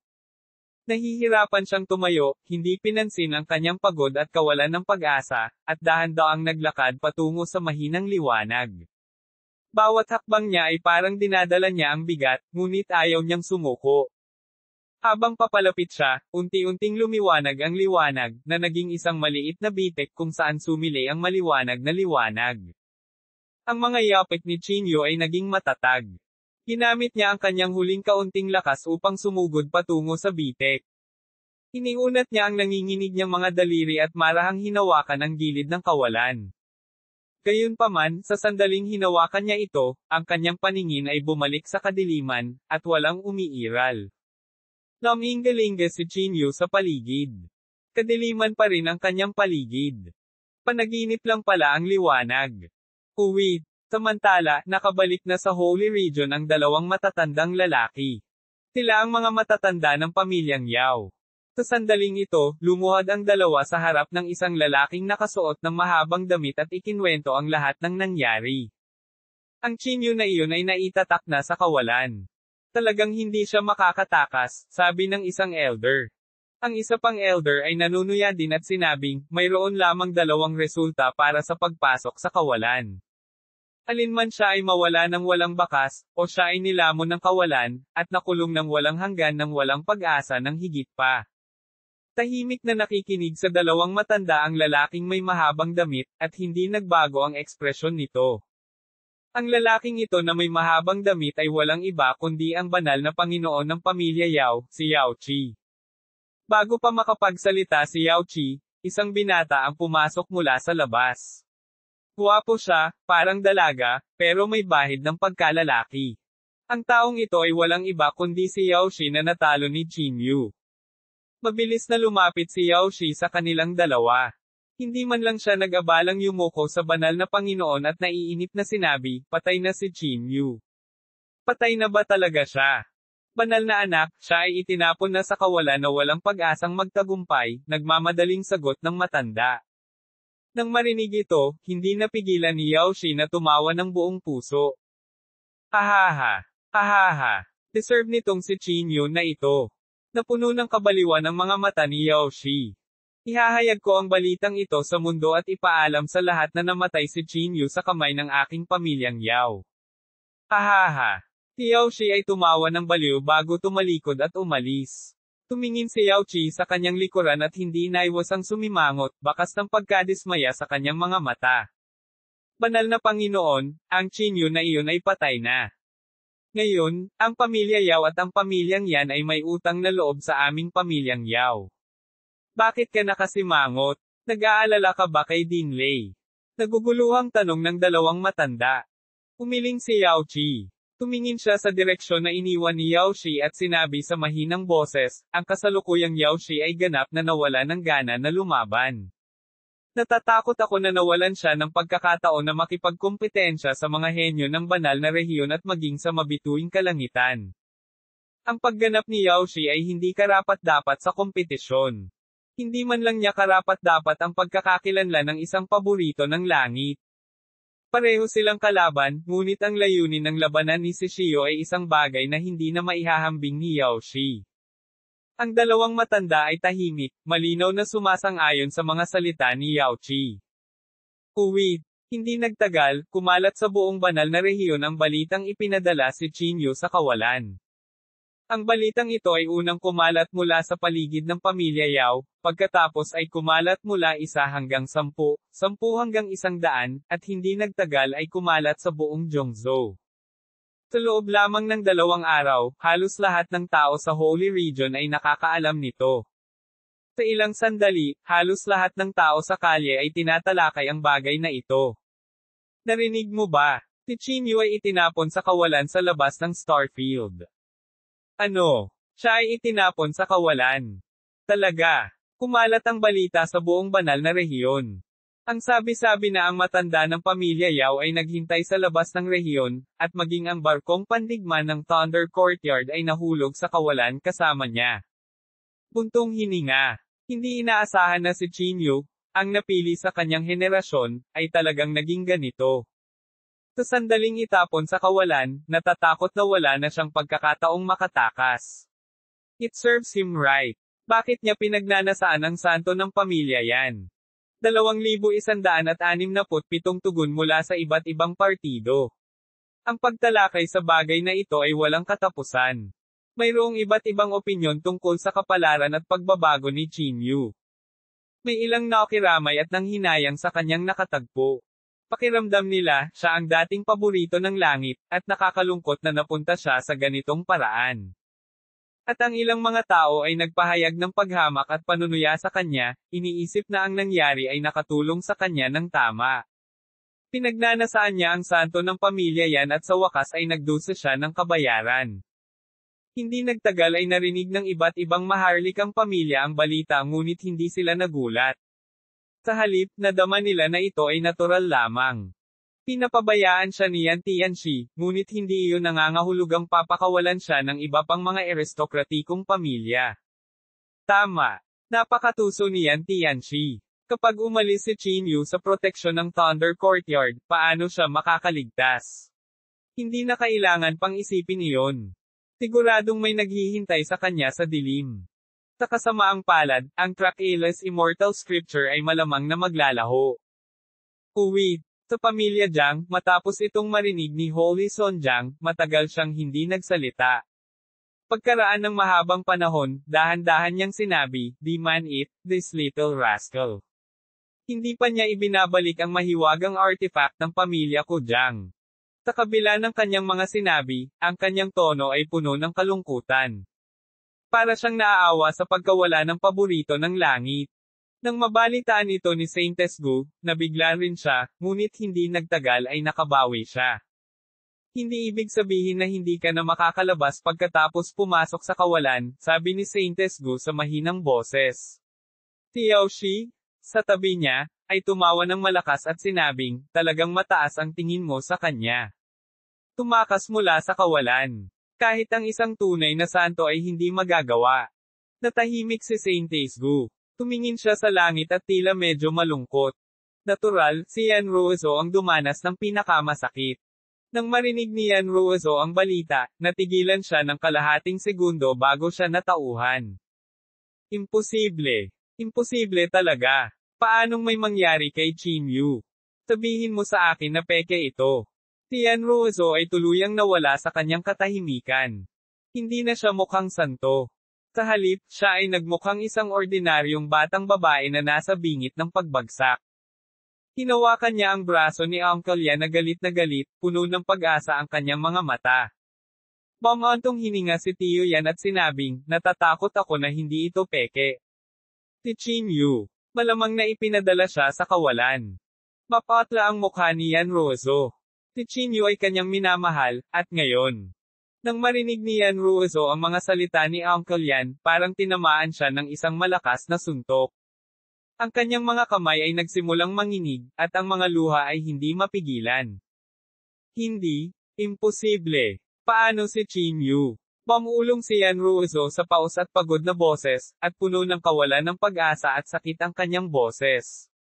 Nahihirapan siyang tumayo, hindi pinansin ang kanyang pagod at kawalan ng pag-asa, at dahan-daang naglakad patungo sa mahinang liwanag. Bawat hakbang niya ay parang dinadala niya ang bigat, ngunit ayaw niyang sumuko. Habang papalapit siya, unti-unting lumiwanag ang liwanag, na naging isang maliit na bitek kung saan sumili ang maliwanag na liwanag. Ang mga yapit ni Chinyu ay naging matatag. Ginamit niya ang kanyang huling kaunting lakas upang sumugod patungo sa bitek. Iniunat niya ang nanginginig niyang mga daliri at marahang hinawakan ang gilid ng kawalan. Gayunpaman, sa sandaling hinawakan niya ito, ang kanyang paningin ay bumalik sa kadiliman, at walang umiiral. Namingalinga si Chinyu sa paligid. Kadiliman pa rin ang kanyang paligid. Panaginip lang pala ang liwanag. Uwit. Samantala, nakabalik na sa Holy Region ang dalawang matatandang lalaki. Sila ang mga matatanda ng pamilyang Yao. Sa sandaling ito, lumuhad ang dalawa sa harap ng isang lalaking nakasuot ng mahabang damit at ikinwento ang lahat ng nangyari. Ang Chinyu na iyon ay naitatak na sa kawalan. Talagang hindi siya makakatakas, sabi ng isang elder. Ang isa pang elder ay nanunuya din at sinabing, mayroon lamang dalawang resulta para sa pagpasok sa kawalan. Alinman siya ay mawala ng walang bakas, o siya ay nilamon ng kawalan, at nakulong ng walang hanggan ng walang pag-asa ng higit pa. Tahimik na nakikinig sa dalawang matanda ang lalaking may mahabang damit, at hindi nagbago ang ekspresyon nito. Ang lalaking ito na may mahabang damit ay walang iba kundi ang banal na Panginoon ng pamilya Yao, si Yao Qi. Bago pa makapagsalita si Yao Qi, isang binata ang pumasok mula sa labas. Guwapo siya, parang dalaga, pero may bahid ng pagkalalaki. Ang taong ito ay walang iba kundi si Yao Shi na natalo ni Qin Yu. Mabilis na lumapit si Yao Shi sa kanilang dalawa. Hindi man lang siya nag-abalang yumuko sa banal na Panginoon at naiinip na sinabi, patay na si Qin Yu. Patay na ba talaga siya? Banal na anak, siya ay itinapon na sa kawalan na walang pag-asang magtagumpay, nagmamadaling sagot ng matanda. Nang marinig ito, hindi napigilan ni Yao Shi na tumawa ng buong puso. Hahaha. Hahaha. Deserve nitong si Qin Yu na ito. Napuno ng kabaliwan ang mga mata ni Yao Shi. Ihahayag ko ang balitang ito sa mundo at ipaalam sa lahat na namatay si Qin Yu sa kamay ng aking pamilyang Yao. Hahaha. Si Yao Shi ay tumawa ng baliw bago tumalikod at umalis. Tumingin si Yao Shi sa kanyang likuran at hindi naiwasang sumimangot, bakas ng pagkadismaya sa kanyang mga mata. Banal na Panginoon, ang Qin Yu na iyon ay patay na. Ngayon, ang pamilya Yao at ang pamilyang yan ay may utang na loob sa aming pamilyang Yao. Bakit ka nakasimangot? Nag-aalala ka ba kay Dinley? Naguguluhang tanong ng dalawang matanda. Umiling si Yao Shi. Tumingin siya sa direksyon na iniwan ni Yao Shi at sinabi sa mahinang boses, ang kasalukuyang Yao Shi ay ganap na nawala ng gana na lumaban. Natatakot ako na nawalan siya ng pagkakataon na makipagkompetensya sa mga henyo ng banal na rehiyon at maging sa mabituing kalangitan. Ang pagganap ni Yao Shi ay hindi karapat-dapat sa kompetisyon. Hindi man lang niya karapat-dapat ang pagkakakilanlan ng isang paborito ng langit. Pareho silang kalaban, ngunit ang layunin ng labanan ni Shishio ay isang bagay na hindi na maihahambing ni Yao Shi. Ang dalawang matanda ay tahimik, malinaw na sumasang-ayon sa mga salita ni Yao Shi. Uwit. Hindi nagtagal, kumalat sa buong banal na rehiyon ang balitang ipinadala si Qin Yu sa kawalan. Ang balitang ito ay unang kumalat mula sa paligid ng pamilya Yao, pagkatapos ay kumalat mula 1 hanggang 10, 10 hanggang 100, at hindi nagtagal ay kumalat sa buong Zhongzhou. Sa loob lamang ng 2 araw, halos lahat ng tao sa Holy Region ay nakakaalam nito. Sa ilang sandali, halos lahat ng tao sa kalye ay tinatalakay ang bagay na ito. Narinig mo ba? Si Qin Yu ay itinapon sa kawalan sa labas ng Starfield. Ano? Siya ay itinapon sa kawalan. Talaga. Kumalat ang balita sa buong banal na rehiyon. Ang sabi-sabi na ang matanda ng pamilya Yao ay naghintay sa labas ng rehiyon, at maging ang barkong pandigma ng Thunder Courtyard ay nahulog sa kawalan kasama niya. Buntong hininga. Hindi inaasahan na si Qin Yu, ang napili sa kanyang henerasyon, ay talagang naging ganito. Sa sandaling itapon sa kawalan, natatakot na wala na siyang pagkakataong makatakas. It serves him right. Bakit niya pinagnanasaan ang santo ng pamilya yan? 2,167 tugon mula sa iba't ibang partido. Ang pagtalakay sa bagay na ito ay walang katapusan. Mayroong iba't ibang opinyon tungkol sa kapalaran at pagbabago ni Qin Yu. May ilang nakiramay at nanghinayang sa kanyang nakatagpo. Pakiramdam nila, siya ang dating paborito ng langit, at nakakalungkot na napunta siya sa ganitong paraan. At ang ilang mga tao ay nagpahayag ng paghamak at panunuya sa kanya, iniisip na ang nangyari ay nakatulong sa kanya ng tama. Pinagnanasaan niya ang santo ng pamilya yan at sa wakas ay nagdusa siya ng kabayaran. Hindi nagtagal ay narinig ng iba't ibang maharlikang pamilya ang balita ngunit hindi sila nagulat. Sa halip, nadama nila na ito ay natural lamang. Pinapabayaan siya ni Yan Tianxi, ngunit hindi iyon nangangahulugang papakawalan siya ng iba pang mga aristokratikong pamilya. Tama. Napakatuso ni Yan Tianxi. Kapag umalis si Qin Yu sa proteksyon ng Thunder Courtyard, paano siya makakaligtas? Hindi na kailangan pang isipin iyon. Siguradong may naghihintay sa kanya sa dilim. Sa kasamaang palad, ang Trakeles Immortal Scripture ay malamang na maglalaho. Uwit. Sa pamilya Jiang, matapos itong marinig ni Holy Son Jiang, matagal siyang hindi nagsalita. Pagkaraan ng mahabang panahon, dahan-dahan niyang sinabi, "Di man it, this little rascal." Hindi pa niya ibinabalik ang mahiwagang artifact ng pamilya ko Jiang. Sa kabila ng kanyang mga sinabi, ang kanyang tono ay puno ng kalungkutan. Para siyang naaawa sa pagkawala ng paborito ng langit. Nang mabalitaan ito ni Saint Gu, nabigla rin siya, ngunit hindi nagtagal ay nakabawi siya. Hindi ibig sabihin na hindi ka na makakalabas pagkatapos pumasok sa kawalan, sabi ni Saintes Gu sa mahinang boses. Tiaoshi, sa tabi niya, ay tumawa ng malakas at sinabing, talagang mataas ang tingin mo sa kanya. Tumakas mula sa kawalan. Kahit ang isang tunay na santo ay hindi magagawa. Natahimik si Saintes Gu. Tumingin siya sa langit at tila medyo malungkot. Natural, si Yan Ruozo ang dumanas ng pinakamasakit. Nang marinig ni Yan Ruozo ang balita, natigilan siya ng kalahating segundo bago siya natauhan. Imposible. Imposible talaga. Paanong may mangyari kay Qin Yu? Sabihin mo sa akin na peke ito. Si Yan Ruozo ay tuluyang nawala sa kanyang katahimikan. Hindi na siya mukhang santo. Sa halip, siya ay nagmukhang isang ordinaryong batang babae na nasa bingit ng pagbagsak. Hinawakan niya ang braso ni Uncle Yan na galit, puno ng pag-asa ang kanyang mga mata. Bumantong hininga si Tio Yan at sinabing, natatakot ako na hindi ito peke. Si Qin Yu, malamang na ipinadala siya sa kawalan. Mapatla ang mukha ni Yan Ruozo. Si Qin Yu ay kanyang minamahal, at ngayon. Nang marinig ni Yan Ruozo ang mga salita ni Uncle Yan, parang tinamaan siya ng isang malakas na suntok. Ang kanyang mga kamay ay nagsimulang manginig, at ang mga luha ay hindi mapigilan. Hindi, imposible. Paano si Qin Yu? Mamulong si Yan Ruozo sa paus at pagod na boses, at puno ng kawalan ng pag-asa at sakit ang kanyang boses.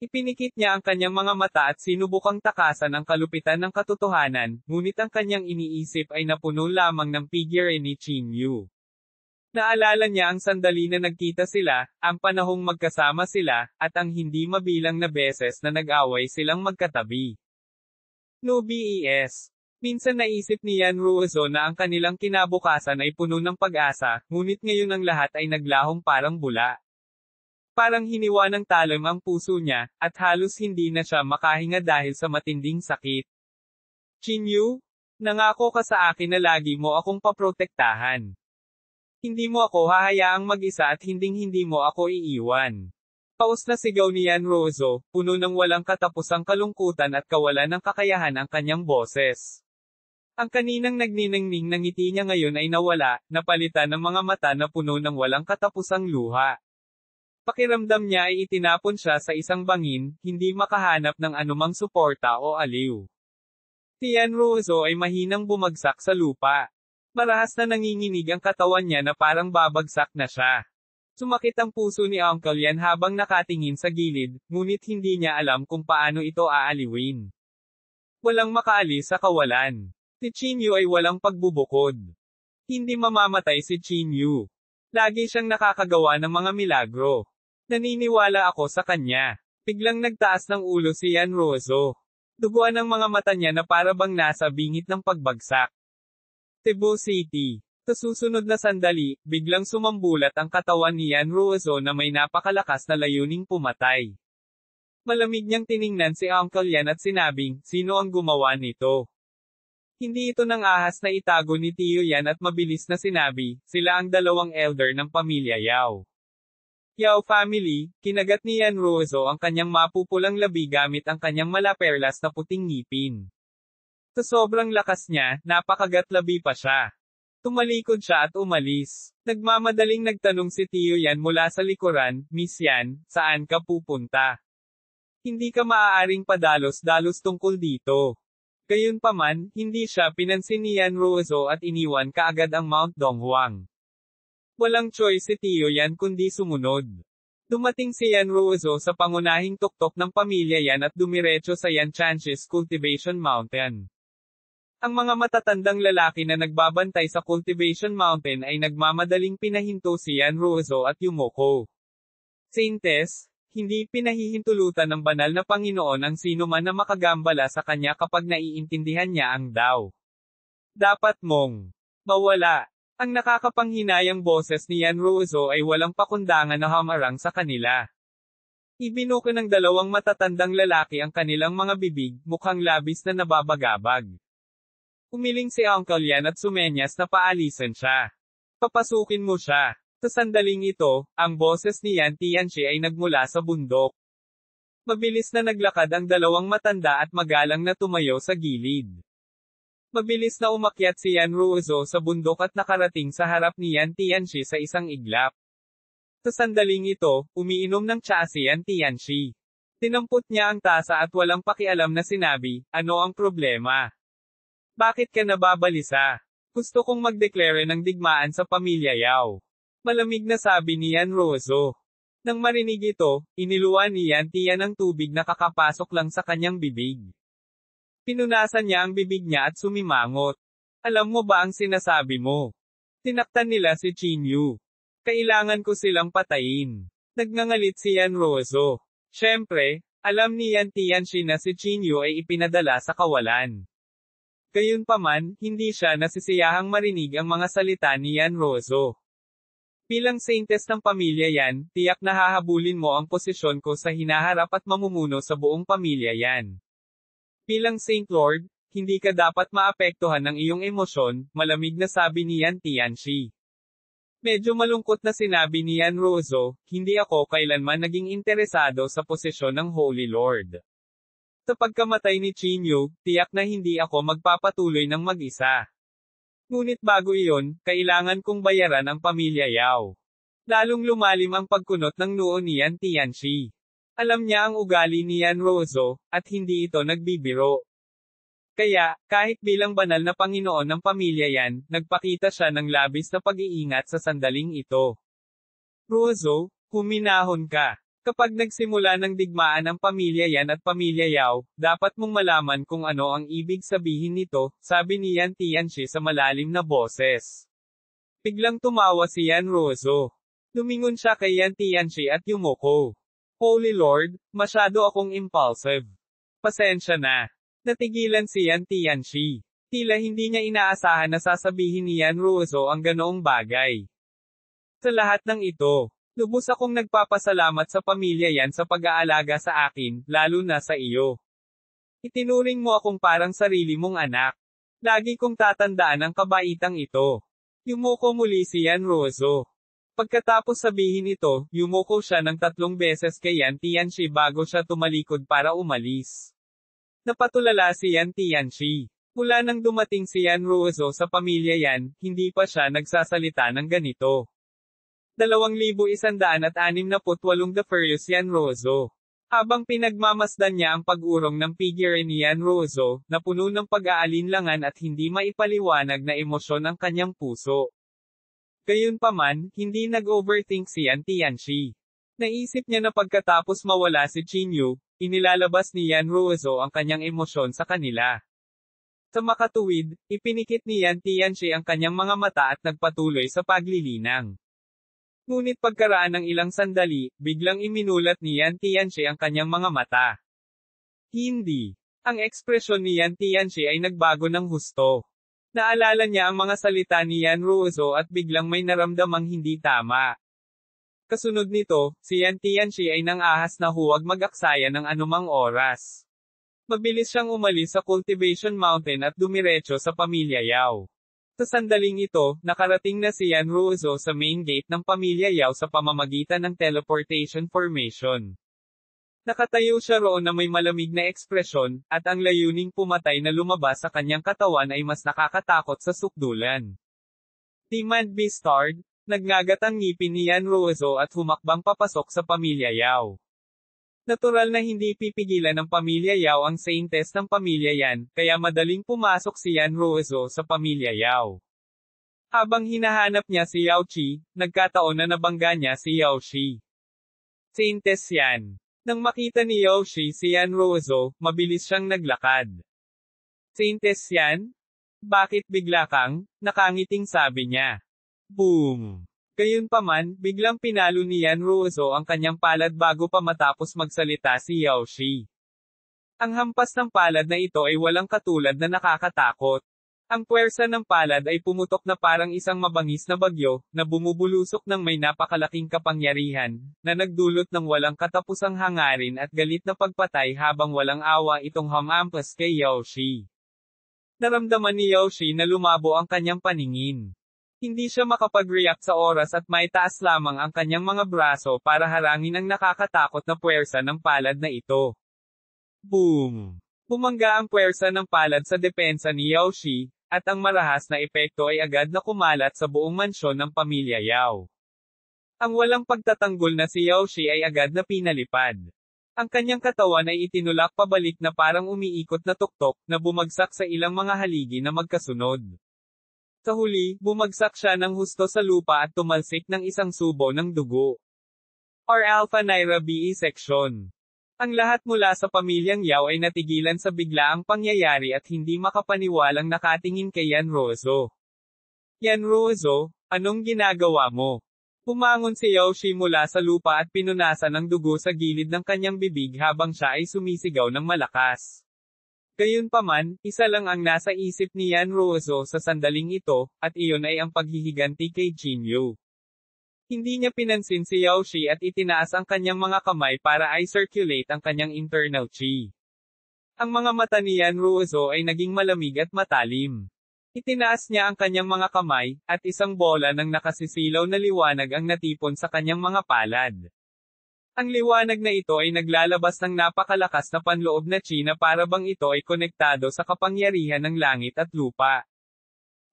Ipinikit niya ang kanyang mga mata at sinubukang takasan ang kalupitan ng katotohanan, ngunit ang kanyang iniisip ay napuno lamang ng figure ni Qin Yu. Naalala niya ang sandali na nagkita sila, ang panahong magkasama sila, at ang hindi mabilang na beses na nag-away silang magkatabi. No BES. Minsan naisip ni Yan Ruozo na ang kanilang kinabukasan ay puno ng pag-asa, ngunit ngayon ang lahat ay naglahong parang bula. Parang hiniwa ng talim ang puso niya, at halos hindi na siya makahinga dahil sa matinding sakit. Qin Yu, nangako ka sa akin na lagi mo akong paprotektahan. Hindi mo ako hahayaang mag-isa at hinding-hindi mo ako iiwan. Paus na sigaw ni Yan Ruozo, puno ng walang katapusang kalungkutan at kawalan ng kakayahan ang kanyang boses. Ang kaninang nagniningning na ngiti niya ngayon ay nawala, napalitan ng mga mata na puno ng walang katapusang luha. Pakiramdam niya ay itinapon siya sa isang bangin, hindi makahanap ng anumang suporta o aliw. Si Yan Ruozo ay mahinang bumagsak sa lupa. Marahas na nanginginig ang katawan niya na parang babagsak na siya. Sumakit ang puso ni Uncle Yan habang nakatingin sa gilid, ngunit hindi niya alam kung paano ito aaliwin. Walang makaalis sa kawalan. Si Qin Yu ay walang pagbubukod. Hindi mamamatay si Qin Yu. Lagi siyang nakakagawa ng mga milagro. Naniniwala ako sa kanya. Biglang nagtaas ng ulo si Yan Ruozo. Duguan ang mga mata niya na para bang nasa bingit ng pagbagsak. Cebu City. Sa susunod na sandali, biglang sumambulat ang katawan ni Yan Ruozo na may napakalakas na layuning pumatay. Malamig niyang tiningnan si Uncle Yan at sinabing, sino ang gumawa nito? Hindi ito nang ahas na itago ni Tio Yan at mabilis na sinabi, sila ang dalawang elder ng pamilya Yao. Yao family, kinagat ni Yan Ruozo ang kanyang mapupulang labi gamit ang kanyang malaperlas na puting ngipin. Sa sobrang lakas niya, napakagatlabi pa siya. Tumalikod siya at umalis. Nagmamadaling nagtanong si Tio Yan mula sa likuran, Miss Yan, saan ka pupunta? Hindi ka maaaring padalos-dalos tungkol dito. Gayunpaman, hindi siya pinansin ni Yan Ruozo at iniwan kaagad ang Mount Donghuang. Walang choice si Tio Yan kundi sumunod. Dumating si Yan Ruozo sa pangunahing tuktok ng pamilya Yan at dumiretso sa Yan Chances Cultivation Mountain. Ang mga matatandang lalaki na nagbabantay sa Cultivation Mountain ay nagmamadaling pinahinto si Yan Ruozo at Yumoko. Saintes, hindi pinahihintulutan ng banal na Panginoon ang sinuman na makagambala sa kanya kapag naiintindihan niya ang Tao. Dapat mong mawala. Ang nakakapanghinayang boses ni Yan Ruozo ay walang pakundangan na hamarang sa kanila. Ibinuko ng dalawang matatandang lalaki ang kanilang mga bibig, mukhang labis na nababagabag. Umiling si Uncle Yan at sumenyas na paalisan siya. Papasukin mo siya. Sa sandaling ito, ang boses ni Yan Tianchi ay nagmula sa bundok. Mabilis na naglakad ang dalawang matanda at magalang na tumayo sa gilid. Mabilis na umakyat si Yan Ruozo sa bundok at nakarating sa harap ni Yan Tianxi sa isang iglap. Sa sandaling ito, umiinom ng tsaa si Yan Tianxi. Tinampot niya ang tasa at walang pakialam na sinabi, "Ano ang problema? Bakit ka nababalisa? Gusto kong magdeklare ng digmaan sa pamilya Yao." Malamig na sabi ni Yan Ruozo. Nang marinig ito, iniluan ni Yan Tian ang tubig na kakapasok lang sa kanyang bibig. Pinunasan niya ang bibig niya at sumimangot. "Alam mo ba ang sinasabi mo?" Tinaktan nila si Qin Yu. "Kailangan ko silang patayin." Nagngangalit si Yan Ruozo. Siyempre, alam ni Yan Tianxi na si Qin Yu ay ipinadala sa kawalan. Gayunpaman, hindi siya nasisiyahang marinig ang mga salita ni Yan Ruozo. Bilang saintes ng pamilya Yan, tiyak na hahabulin mo ang posisyon ko sa hinaharap at mamumuno sa buong pamilya Yan. Bilang Saint Lord, hindi ka dapat maapektuhan ng iyong emosyon, malamig na sabi ni Yan Tianxi. Medyo malungkot na sinabi ni Yan Ruozo, "Hindi ako kailanman naging interesado sa posisyon ng Holy Lord. Sa pagkamatay ni Qin Yu, tiyak na hindi ako magpapatuloy ng mag-isa. Ngunit bago iyon, kailangan kong bayaran ang pamilya Yao." Lalong lumalim ang pagkunot ng noo ni Yan Tianxi. Alam niya ang ugali ni Yan Ruozo, at hindi ito nagbibiro. Kaya, kahit bilang banal na Panginoon ng pamilya Yan, nagpakita siya ng labis na pag-iingat sa sandaling ito. "Ruozo, huminahon ka. Kapag nagsimula ng digmaan ang pamilya Yan at pamilya Yao, dapat mong malaman kung ano ang ibig sabihin nito," sabi ni Yan Tianxi sa malalim na boses. Biglang tumawa si Yan Ruozo. Lumingon siya kay Yan Tianxi at yumuko. "Holy Lord, masyado akong impulsive. Pasensya na." Natigilan si Yan Tianxi. Tila hindi niya inaasahan na sasabihin ni Yan Ruozo ang ganoong bagay. "Sa lahat ng ito, lubos akong nagpapasalamat sa pamilya Yan sa pag-aalaga sa akin, lalo na sa iyo. Itinuring mo akong parang sarili mong anak. Lagi kong tatandaan ang kabaitang ito." Yumuko muli si Yan Ruozo. Pagkatapos sabihin ito, yumuko siya ng 3 beses kay Yan Tianxi bago siya tumalikod para umalis. Napatulala si Yan Tianxi. Mula nang dumating si Yan Ruozo sa pamilya Yan, hindi pa siya nagsasalita ng ganito. 2168 The Furious Yan Ruozo. Habang pinagmamasdan niya ang pag-urong ng figure ni Yan Ruozo, na puno ng pag-aalinlangan at hindi maipaliwanag na emosyon ang kanyang puso. Gayunpaman, hindi nag-overthink si Yan Tianxi. Naisip niya na pagkatapos mawala si Qin Yu, inilalabas ni Yan Ruozo ang kanyang emosyon sa kanila. Sa makatuwid, ipinikit ni Yan Tianxi ang kanyang mga mata at nagpatuloy sa paglilinang. Ngunit pagkaraan ng ilang sandali, biglang iminulat ni Yan Tianxi ang kanyang mga mata. Hindi. Ang ekspresyon ni Yan Tianxi ay nagbago ng husto. Naalala niya ang mga salita ni Yan Ruozo at biglang may naramdamang hindi tama. Kasunod nito, si Yan Tianxi ay nang-ahas na huwag mag-aksaya ng anumang oras. Mabilis siyang umalis sa Cultivation Mountain at dumiretso sa pamilya Yao. Sa sandaling ito, nakarating na si Yan Ruozo sa main gate ng pamilya Yao sa pamamagitan ng teleportation formation. Nakatayo siya roon na may malamig na ekspresyon, at ang layuning pumatay na lumabas sa kanyang katawan ay mas nakakatakot sa sukdulan. Demand be starred, nagngagat ang ngipin ni Yan Ruozo at humakbang papasok sa pamilya Yao. Natural na hindi pipigilan ng pamilya Yao ang saintes ng pamilya Yan, kaya madaling pumasok si Yan Ruozo sa pamilya Yao. Habang hinahanap niya si Yao Qi, nagkataon na nabangga niya si Yao Shi. Saintes Yan. Nang makita ni Yao Shi si Yan Ruozo, mabilis siyang naglakad. Saintes Yan? Bakit bigla kang? Nakangiting sabi niya. Boom! Gayunpaman, biglang pinalo ni Yan Ruozo ang kanyang palad bago pa matapos magsalita si Yao Shi. Ang hampas ng palad na ito ay walang katulad na nakakatakot. Ang puwersa ng palad ay pumutok na parang isang mabangis na bagyo, na bumubulusok ng may napakalaking kapangyarihan, na nagdulot ng walang katapusang hangarin at galit na pagpatay habang walang awa itong hamampas kay Yao Shi. Naramdaman ni Yao Shi na lumabo ang kanyang paningin. Hindi siya makapag-react sa oras at may taas lamang ang kanyang mga braso para harangin ang nakakatakot na puwersa ng palad na ito. Boom! Bumangga ang puwersa ng palad sa depensa ni Yao Shi, at ang marahas na epekto ay agad na kumalat sa buong mansyon ng pamilya Yao. Ang walang pagtatanggol na si Yao Shi ay agad na pinalipad. Ang kanyang katawan ay itinulak pabalik na parang umiikot na tuktok, na bumagsak sa ilang mga haligi na magkasunod. Sa huli, bumagsak siya ng husto sa lupa at tumalsik ng isang subo ng dugo. Or Alpha Naira BE section. Ang lahat mula sa pamilyang Yao ay natigilan sa biglaang pangyayari at hindi makapaniwalang nakatingin kay Yan Ruozo. Yan Ruozo, anong ginagawa mo? Pumangon si Yao Shi mula sa lupa at pinunasan ng dugo sa gilid ng kanyang bibig habang siya ay sumisigaw ng malakas. Gayunpaman, isa lang ang nasa isip ni Yan Ruozo sa sandaling ito, at iyon ay ang paghihiganti kay Jin Yu. Hindi niya pinansin si Yao Shi at itinaas ang kanyang mga kamay para i-circulate ang kanyang internal chi. Ang mga mata ni Yan Ruozo ay naging malamig at matalim. Itinaas niya ang kanyang mga kamay, at isang bola ng nakasisilaw na liwanag ang natipon sa kanyang mga palad. Ang liwanag na ito ay naglalabas ng napakalakas na panloob na chi na para bang ito ay konektado sa kapangyarihan ng langit at lupa.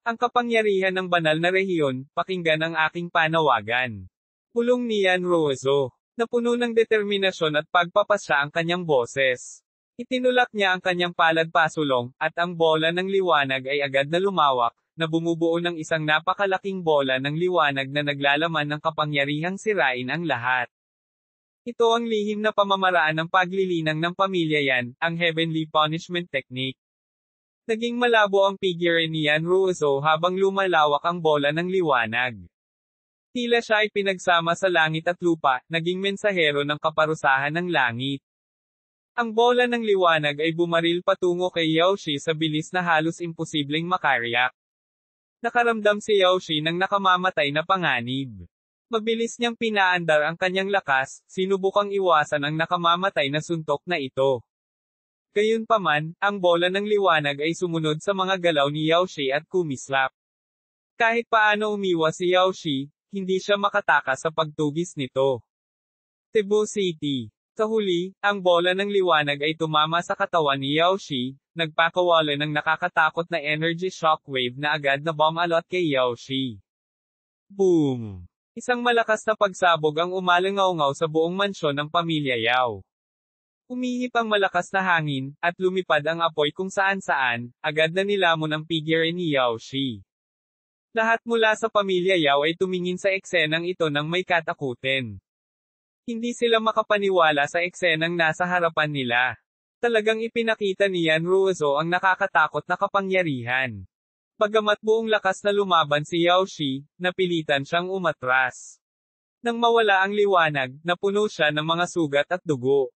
Ang kapangyarihan ng banal na rehiyon, pakinggan ang aking panawagan. Pulong ni Yan Ruozo. Napuno ng determinasyon at pagpapasya ang kanyang boses. Itinulak niya ang kanyang palad pasulong, at ang bola ng liwanag ay agad na lumawak, na bumubuo ng isang napakalaking bola ng liwanag na naglalaman ng kapangyarihang sirain ang lahat. Ito ang lihim na pamamaraan ng paglilinang ng pamilya Yan, ang Heavenly Punishment Technique. Naging malabo ang figure ni Yan Ruozo habang lumalawak ang bola ng liwanag. Tila siya ay pinagsama sa langit at lupa, naging mensahero ng kaparusahan ng langit. Ang bola ng liwanag ay bumaril patungo kay Yao Shi sa bilis na halos imposibleng makariyak. Nakaramdam si Yao Shi ng nakamamatay na panganib. Mabilis niyang pinaandar ang kanyang lakas, sinubukang iwasan ang nakamamatay na suntok na ito. Gayunpaman, ang bola ng liwanag ay sumunod sa mga galaw ni Yao Shi at kumislap. Kahit paano umiwas si Yao Shi, hindi siya makatakas sa pagtugis nito. Cebu City. Sa huli, ang bola ng liwanag ay tumama sa katawan ni Yao Shi, nagpakawala ng nakakatakot na energy shockwave na agad na bumalot kay Yao Shi. Boom! Isang malakas na pagsabog ang umalangaw-ngaw sa buong mansyon ng pamilya Yao. Umihip ang malakas na hangin, at lumipad ang apoy kung saan-saan, agad na nilamon ang figure ni Yao Shi. Lahat mula sa pamilya Yao ay tumingin sa eksenang ito ng may katakutin. Hindi sila makapaniwala sa eksenang nasa harapan nila. Talagang ipinakita ni Yan Ruozo ang nakakatakot na kapangyarihan. Bagamat buong lakas na lumaban si Yao Shi, napilitan siyang umatras. Nang mawala ang liwanag, napuno siya ng mga sugat at dugo.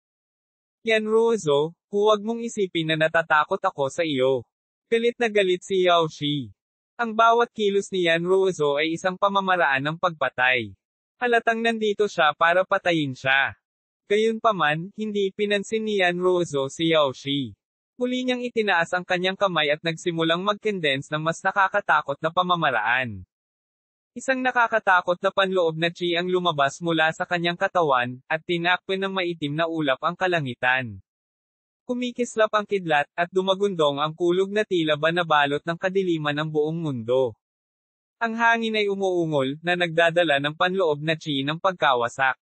Yan Ruozo, huwag mong isipin na natatakot ako sa iyo. Galit na galit si Yao Shi. Ang bawat kilos ni Yan Ruozo ay isang pamamaraan ng pagpatay. Halatang nandito siya para patayin siya. Gayunpaman, hindi pinansin ni Yan Ruozo si Yao Shi. Muli niyang itinaas ang kanyang kamay at nagsimulang mag-condense ng mas nakakatakot na pamamaraan. Isang nakakatakot na panloob na chi ang lumabas mula sa kanyang katawan, at tinakpan ng maitim na ulap ang kalangitan. Kumikislap ang kidlat, at dumagundong ang kulog na tila ba nabalot ng kadiliman ng buong mundo. Ang hangin ay umuungol, na nagdadala ng panloob na chi ng pagkawasak.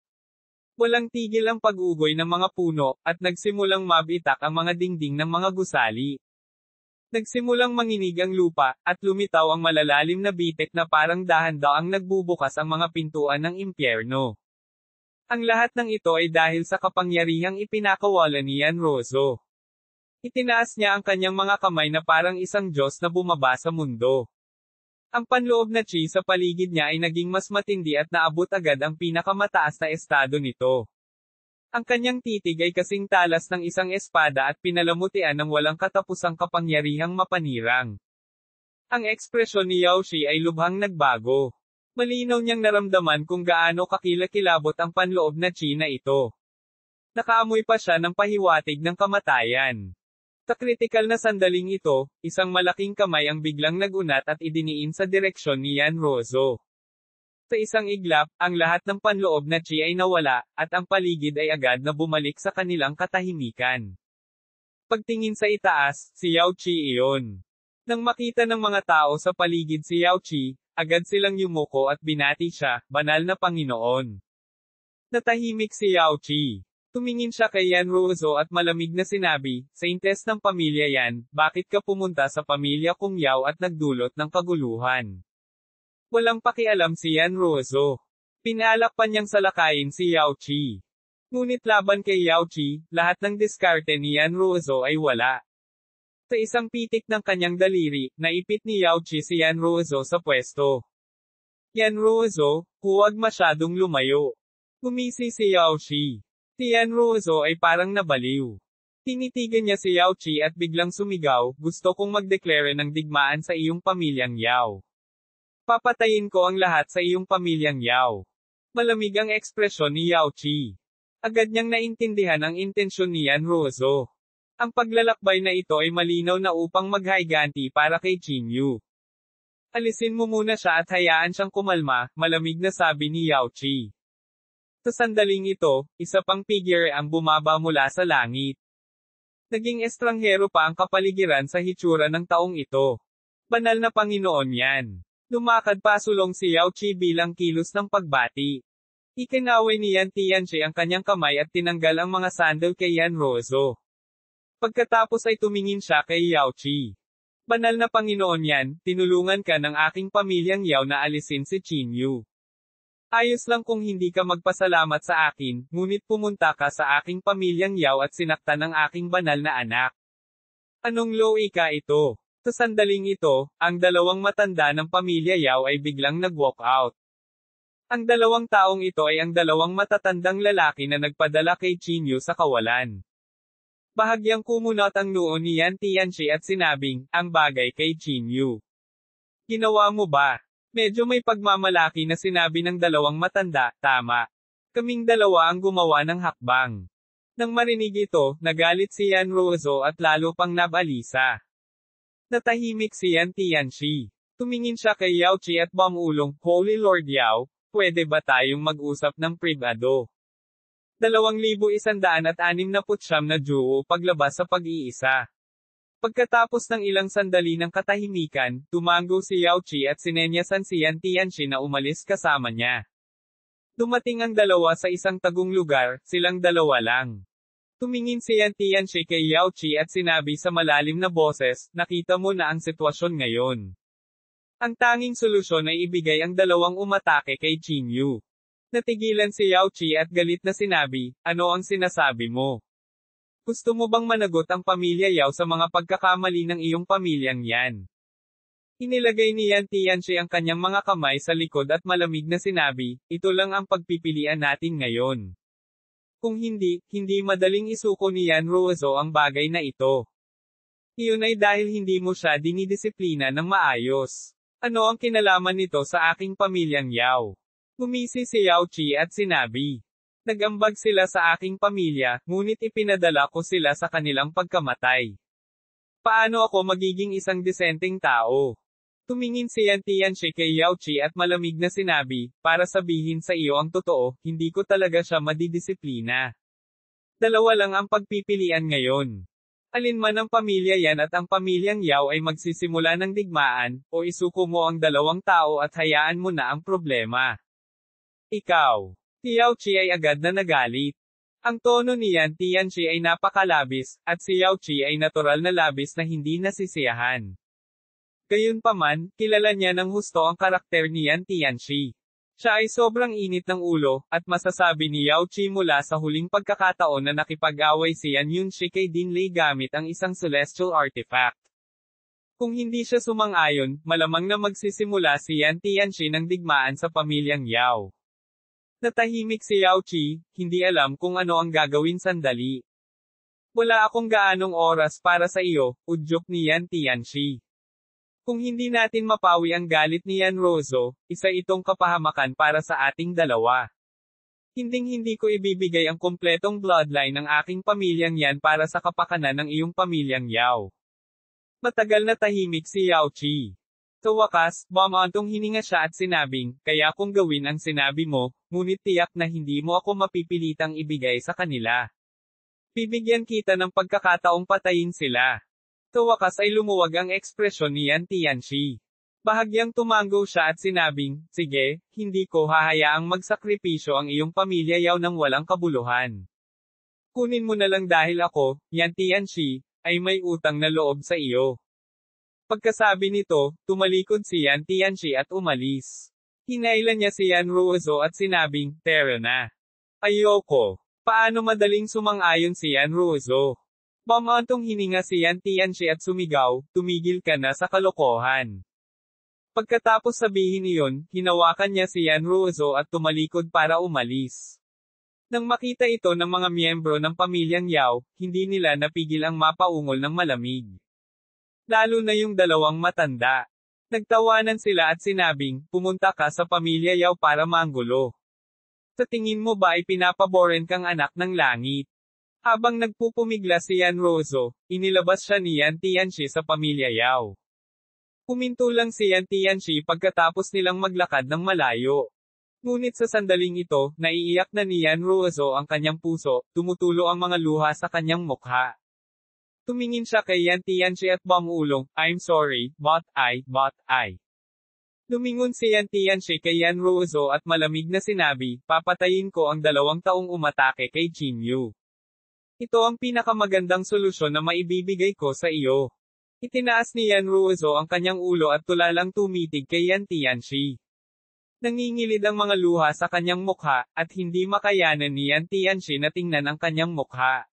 Walang tigil ang pag-ugoy ng mga puno, at nagsimulang mabitak ang mga dingding ng mga gusali. Nagsimulang manginig ang lupa, at lumitaw ang malalalim na bitek na parang dahan-daang nagbubukas ang mga pintuan ng impyerno. Ang lahat ng ito ay dahil sa kapangyarihang ipinakawala ni Yan Ruozo. Itinaas niya ang kanyang mga kamay na parang isang Diyos na bumaba sa mundo. Ang panloob na chi sa paligid niya ay naging mas matindi at naabot agad ang pinakamataas na estado nito. Ang kanyang titig ay kasing talas ng isang espada at pinalamutian ng walang katapusang kapangyarihang mapanirang. Ang ekspresyon ni Yao Shi ay lubhang nagbago. Malinaw niyang naramdaman kung gaano kakilakilabot ang panloob na chi na ito. Nakaamoy pa siya ng pahiwatig ng kamatayan. Sa kritikal na sandaling ito, isang malaking kamay ang biglang nagunat at idiniin sa direksyon ni Yan Ruozo. Sa isang iglap, ang lahat ng panloob na chi ay nawala, at ang paligid ay agad na bumalik sa kanilang katahimikan. Pagtingin sa itaas, si Yao Qi iyon. Nang makita ng mga tao sa paligid si Yao Qi, agad silang yumuko at binati siya, banal na Panginoon. Natahimik si Yao Qi. Tumingin siya kay Yan Ruozo at malamig na sinabi, Saintes ng pamilya Yan, bakit ka pumunta sa pamilya kong Yao at nagdulot ng kaguluhan? Walang pakialam si Yan Ruozo. Pinalak pa niyang salakayin si Yao Qi. Ngunit laban kay Yao Qi, lahat ng diskarte ni Yan Ruozo ay wala. Sa isang pitik ng kanyang daliri, naipit ni Yao Qi si Yan Ruozo sa pwesto. Yan Ruozo, huwag masyadong lumayo. Gumisi si Yao Qi. Si Yan Ruozo ay parang nabaliw. Tinitigan niya si Yao Qi at biglang sumigaw, gusto kong magdeklare ng digmaan sa iyong pamilyang Yao. Papatayin ko ang lahat sa iyong pamilyang Yao. Malamig ang ekspresyon ni Yao Qi. Agad niyang naintindihan ang intensyon ni Yan Ruozo. Ang paglalakbay na ito ay malinaw na upang maghaiganti para kay Qin Yu. Alisin mo muna siya at hayaan siyang kumalma, malamig na sabi ni Yao Qi. Sa sandaling ito, isa pang figure ang bumaba mula sa langit. Naging estranghero pa ang kapaligiran sa hitsura ng taong ito. Banal na Panginoon yan. Lumakad pasulong si Yao Qi bilang kilos ng pagbati. Ikinaway ni Yan Tianchi ang kanyang kamay at tinanggal ang mga sandal kay Yan Ruozo. Pagkatapos ay tumingin siya kay Yao Qi. Banal na Panginoon yan, tinulungan ka ng aking pamilyang Yao na alisin si Qin Yu. Ayos lang kung hindi ka magpasalamat sa akin, ngunit pumunta ka sa aking pamilyang Yao at sinaktan ang aking banal na anak. Anong low ika ito? Sa sandaling ito, ang dalawang matanda ng pamilya Yao ay biglang nag-walk out. Ang dalawang taong ito ay ang dalawang matatandang lalaki na nagpadala kay Qin Yu sa kawalan. Bahagyang kumunot ang noo ni Yan Tianchi at sinabing, ang bagay kay Qin Yu. Ginawa mo ba? Medyo may pagmamalaki na sinabi ng dalawang matanda, tama. Kaming dalawa ang gumawa ng hakbang. Nang marinig ito, nagalit si Yan Ruozo at lalo pang nabalisa. Natahimik si Yan Tianchi. Tumingin siya kay Yao Qi at bumulong, Holy Lord Yao, pwede ba tayong mag-usap ng pribado? 2,169 na duo paglabas sa pag-iisa. Pagkatapos ng ilang sandali ng katahimikan, tumango si Yao Qi at sinenyasan si Yan Tianchi na umalis kasama niya. Dumating ang dalawa sa isang tagong lugar, silang dalawa lang. Tumingin si Yan Tianchi kay Yao Qi at sinabi sa malalim na boses, nakita mo na ang sitwasyon ngayon. Ang tanging solusyon ay ibigay ang dalawang umatake kay Qin Yu. Natigilan si Yao Qi at galit na sinabi, ano ang sinasabi mo? Gusto mo bang managot ang pamilya Yao sa mga pagkakamali ng iyong pamilyang yan? Inilagay ni Yan Tianchi ang kanyang mga kamay sa likod at malamig na sinabi, ito lang ang pagpipilian natin ngayon. Kung hindi madaling isuko ni Yan Ruozo ang bagay na ito. Iyon ay dahil hindi mo siya dinidisiplina ng maayos. Ano ang kinalaman nito sa aking pamilyang Yao? Gumisi si Yao Qi at sinabi. Nag-ambag sila sa aking pamilya, ngunit ipinadala ko sila sa kanilang pagkamatay. Paano ako magiging isang disenteng tao? Tumingin si Yan Tianchi kay Yao Qi at malamig na sinabi, para sabihin sa iyo ang totoo, hindi ko talaga siya madidisiplina. Dalawa lang ang pagpipilian ngayon. Alinman ang pamilya Yan at ang pamilyang Yao ay magsisimula ng digmaan, o isuko mo ang dalawang tao at hayaan mo na ang problema. Ikaw. Si Yao Qi ay agad na nagalit. Ang tono ni Yan Tianchi ay napakalabis, at si Yao Qi ay natural na labis na hindi nasisiyahan. Gayunpaman, kilala niya ng husto ang karakter ni Yan Tianchi. Siya ay sobrang init ng ulo, at masasabi ni Yao Qi mula sa huling pagkakataon na nakipag-away si Yan Yunshi kay Din Lei gamit ang isang celestial artifact. Kung hindi siya sumang-ayon, malamang na magsisimula si Yan Tianchi ng digmaan sa pamilyang Yao. Natahimik si Yao Qi, hindi alam kung ano ang gagawin sandali. Wala akong gaanong oras para sa iyo, udyok ni Yan Tianchi. Kung hindi natin mapawi ang galit ni Yan Ruozo, isa itong kapahamakan para sa ating dalawa. Hinding-hindi ko ibibigay ang kompletong bloodline ng aking pamilyang Yan para sa kapakanan ng iyong pamilyang Yao. Matagal na tahimik si Yao Qi. Sa wakas, bumantong hininga siya at sinabing, kaya kung gawin ang sinabi mo, ngunit tiyak na hindi mo ako mapipilitang ibigay sa kanila. Bibigyan kita ng pagkakataong patayin sila. Sa wakas ay lumuwag ang ekspresyon ni Yan Tianchi. Bahagyang tumango siya at sinabing, sige, hindi ko hahayaang magsakripisyo ang iyong pamilya yaw ng walang kabuluhan. Kunin mo na lang dahil ako, Yan Tianchi, ay may utang na loob sa iyo. Pagkasabi nito, tumalikod si Yan Tianchi at umalis. Hinailan niya si Yan Ruozo at sinabing, tara na. Ayoko. Paano madaling sumang-ayon si Yan Ruozo? Mamantong hininga si Yan Tianchi at sumigaw, tumigil ka na sa kalokohan. Pagkatapos sabihin iyon, hinawakan niya si Yan Ruozo at tumalikod para umalis. Nang makita ito ng mga miyembro ng pamilyang Yao, hindi nila napigil ang mapaungol ng malamig. Lalo na yung dalawang matanda. Nagtawanan sila at sinabing, pumunta ka sa pamilya Yao para manggulo. Sa tingin mo ba ay pinapaboren kang anak ng langit? Habang nagpupumigla si Yan Ruozo, inilabas siya ni Yan Tianchi sa pamilya Yao. Huminto lang si Yan Tianchi pagkatapos nilang maglakad ng malayo. Ngunit sa sandaling ito, naiiyak na ni Yan Ruozo ang kanyang puso, tumutulo ang mga luha sa kanyang mukha. Tumingin siya kay Yan Tianchi at bumulong, I'm sorry, but I. Lumingon si Yan Tianchi kay Yan Ruozo at malamig na sinabi, papatayin ko ang 2 taong umatake kay Jin Yu. Ito ang pinakamagandang solusyon na maibibigay ko sa iyo. Itinaas ni Yan Ruozo ang kanyang ulo at tulalang tumitig kay Yan Tianchi. Nangingilid ang mga luha sa kanyang mukha, at hindi makayanan ni Yan Tianchi na tingnan ang kanyang mukha.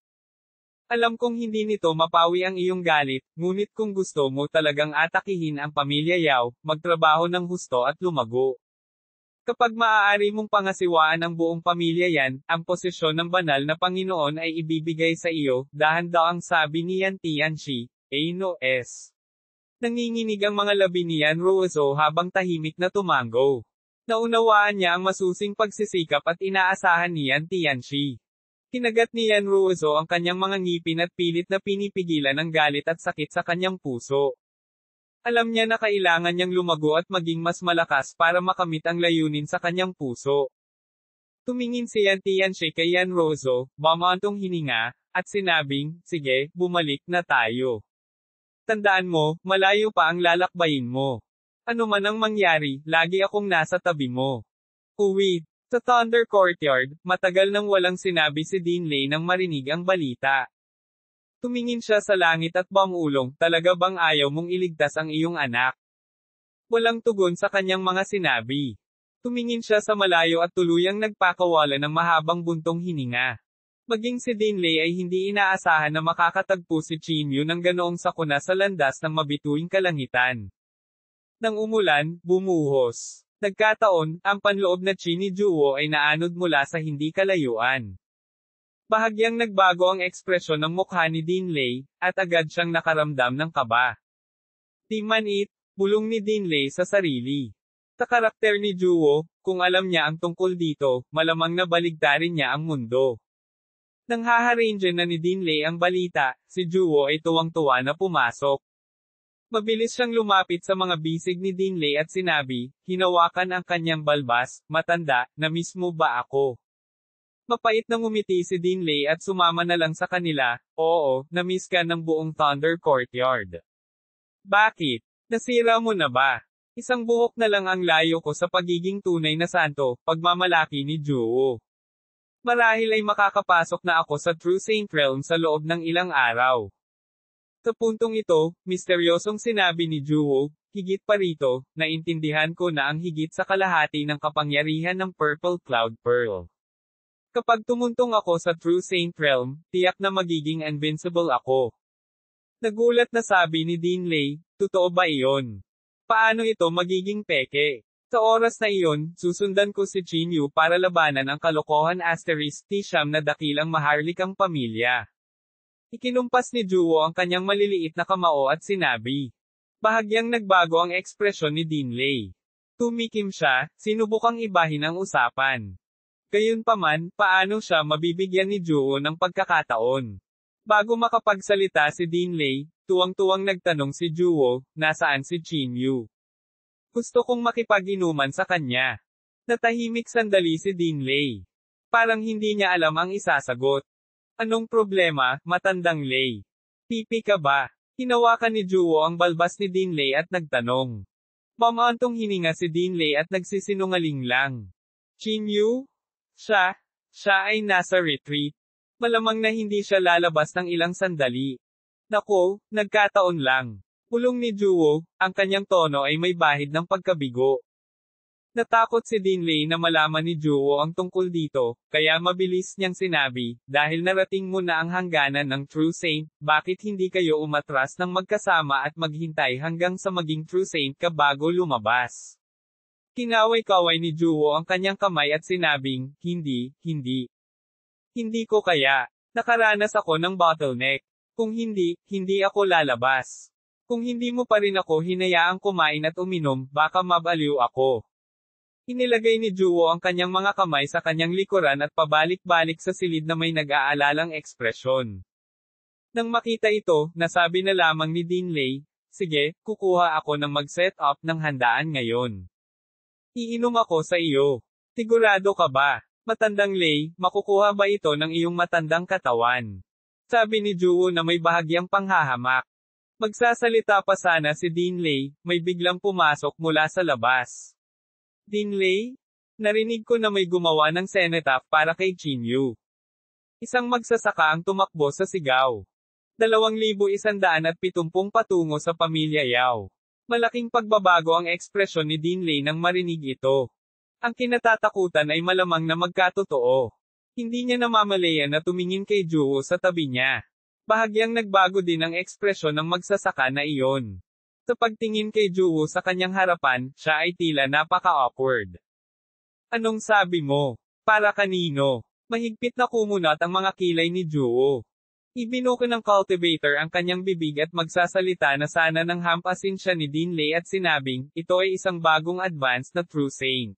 Alam kong hindi nito mapawi ang iyong galit, ngunit kung gusto mo talagang atakihin ang pamilya Yao, magtrabaho ng husto at lumago. Kapag maaari mong pangasiwaan ang buong pamilya yan, ang posisyon ng banal na Panginoon ay ibibigay sa iyo, dahan-dahang sabi ni Yan Tianchi, no s. Nanginginig ang mga labi ni Yan Ruozo habang tahimik na tumango. Naunawaan niya ang masusing pagsisikap at inaasahan ni Yan Tianchi. Kinagat ni Yan Ruozo ang kanyang mga ngipin at pilit na pinipigilan ang galit at sakit sa kanyang puso. Alam niya na kailangan niyang lumago at maging mas malakas para makamit ang layunin sa kanyang puso. Tumingin si Yan Tianchi kay Yan Ruozo, bumantong hininga, at sinabing, sige, bumalik na tayo. Tandaan mo, malayo pa ang lalakbayin mo. Ano man ang mangyari, lagi akong nasa tabi mo. Uwi. Sa Thunder Courtyard, matagal nang walang sinabi si Dean Lei nang marinig ang balita. Tumingin siya sa langit at bumulong, talaga bang ayaw mong iligtas ang iyong anak? Walang tugon sa kanyang mga sinabi. Tumingin siya sa malayo at tuluyang nagpakawala ng mahabang buntong hininga. Maging si Dean Lei ay hindi inaasahan na makakatagpo si Jin Yu ng ganoong sakuna sa landas ng mabituing kalangitan. Nang umulan, bumuhos. Nagkataon, ang panloob na Chini Juwo ay naanod mula sa hindi kalayuan. Bahagyang nagbago ang ekspresyon ng mukha ni Dean Lei, at agad siyang nakaramdam ng kaba. Di man it, bulong ni Dean Lei sa sarili. Sa karakter ni Juwo, kung alam niya ang tungkol dito, malamang na baligtarin niya ang mundo. Nang haharange na ni Dean Lei ang balita, si Juwo ay tuwang-tuwa na pumasok. Mabilis siyang lumapit sa mga bisig ni Dean Lei at sinabi, hinawakan ang kanyang balbas, matanda, na-miss mo ba ako? Mapait na ngumiti si Dean Lei at sumama na lang sa kanila, oo, na-miss ka ng buong Thunder Courtyard. Bakit? Nasira mo na ba? Isang buhok na lang ang layo ko sa pagiging tunay na santo, pagmamalaki ni Juwo. Marahil ay makakapasok na ako sa True Saint Realm sa loob ng ilang araw. Sa puntong ito, misteryosong sinabi ni Juwo, higit pa rito, naintindihan ko na ang higit sa kalahati ng kapangyarihan ng Purple Cloud Pearl. Kapag tumuntong ako sa True Saint Realm, tiyak na magiging invincible ako. Nagulat na sabi ni Dean Lei, totoo ba iyon? Paano ito magiging peke? Sa oras na iyon, susundan ko si Jin Yu para labanan ang kalokohan *T-siyam na dakilang maharlikang pamilya. Ikinumpas ni Juwo ang kanyang maliliit na kamao at sinabi. Bahagyang nagbago ang ekspresyon ni Dean Lei. Tumikim siya, sinubukang ibahin ang usapan. Gayunpaman, paano siya mabibigyan ni Juwo ng pagkakataon? Bago makapagsalita si Dean Lei, tuwang-tuwang nagtanong si Juwo, nasaan si Jin Yu? Gusto kong makipag-inuman sa kanya. Natahimik sandali si Dean Lei. Parang hindi niya alam ang isasagot. Anong problema, matandang Lei? Pipi ka ba? Hinawakan ni Juwo ang balbas ni Dinley at nagtanong. Mamantong hininga si Dinley at nagsisinungaling lang. Chinyu? Siya ay nasa retreat. Malamang na hindi siya lalabas ng ilang sandali. Nako, nagkataon lang. Pulong ni Juwo, ang kanyang tono ay may bahid ng pagkabigo. Natakot si Dinley na malaman ni Juwo ang tungkol dito, kaya mabilis niyang sinabi, dahil narating mo na ang hangganan ng True Saint, bakit hindi kayo umatras ng magkasama at maghintay hanggang sa maging True Saint ka bago lumabas? Kinaway-kaway ni Juwo ang kanyang kamay at sinabing, hindi. Hindi ko kaya. Nakaranas ako ng bottleneck. Kung hindi ako lalabas. Kung hindi mo pa rin ako hinayaang kumain at uminom, baka mabaliw ako. Inilagay ni Juwo ang kanyang mga kamay sa kanyang likuran at pabalik-balik sa silid na may nag-aalalang ekspresyon. Nang makita ito, nasabi na lamang ni Dinley, sige, kukuha ako ng mag-set up ng handaan ngayon. Iinom ako sa iyo. Sigurado ka ba? Matandang Lei, makukuha ba ito ng iyong matandang katawan? Sabi ni Juwo na may bahagyang panghahamak. Magsasalita pa sana si Dinley, may biglang pumasok mula sa labas. Dinley? Narinig ko na may gumawa ng cenotaph para kay Chinyu. Isang magsasaka ang tumakbo sa sigaw. 2,170 patungo sa pamilya Yao. Malaking pagbabago ang ekspresyon ni Dinley nang marinig ito. Ang kinatatakutan ay malamang na magkatotoo. Hindi niya namamalayan na tumingin kay Juwo sa tabi niya. Bahagyang nagbago din ang ekspresyon ng magsasaka na iyon. Sa pagtingin kay Juwo sa kanyang harapan, siya ay tila napaka-awkward. Anong sabi mo? Para kanino? Mahigpit na kumunat ang mga kilay ni Juwo. Ibinuko ng cultivator ang kanyang bibig at magsasalita na sana nang hampasin siya ni Dinley at sinabing, ito ay isang bagong advance na True Saint.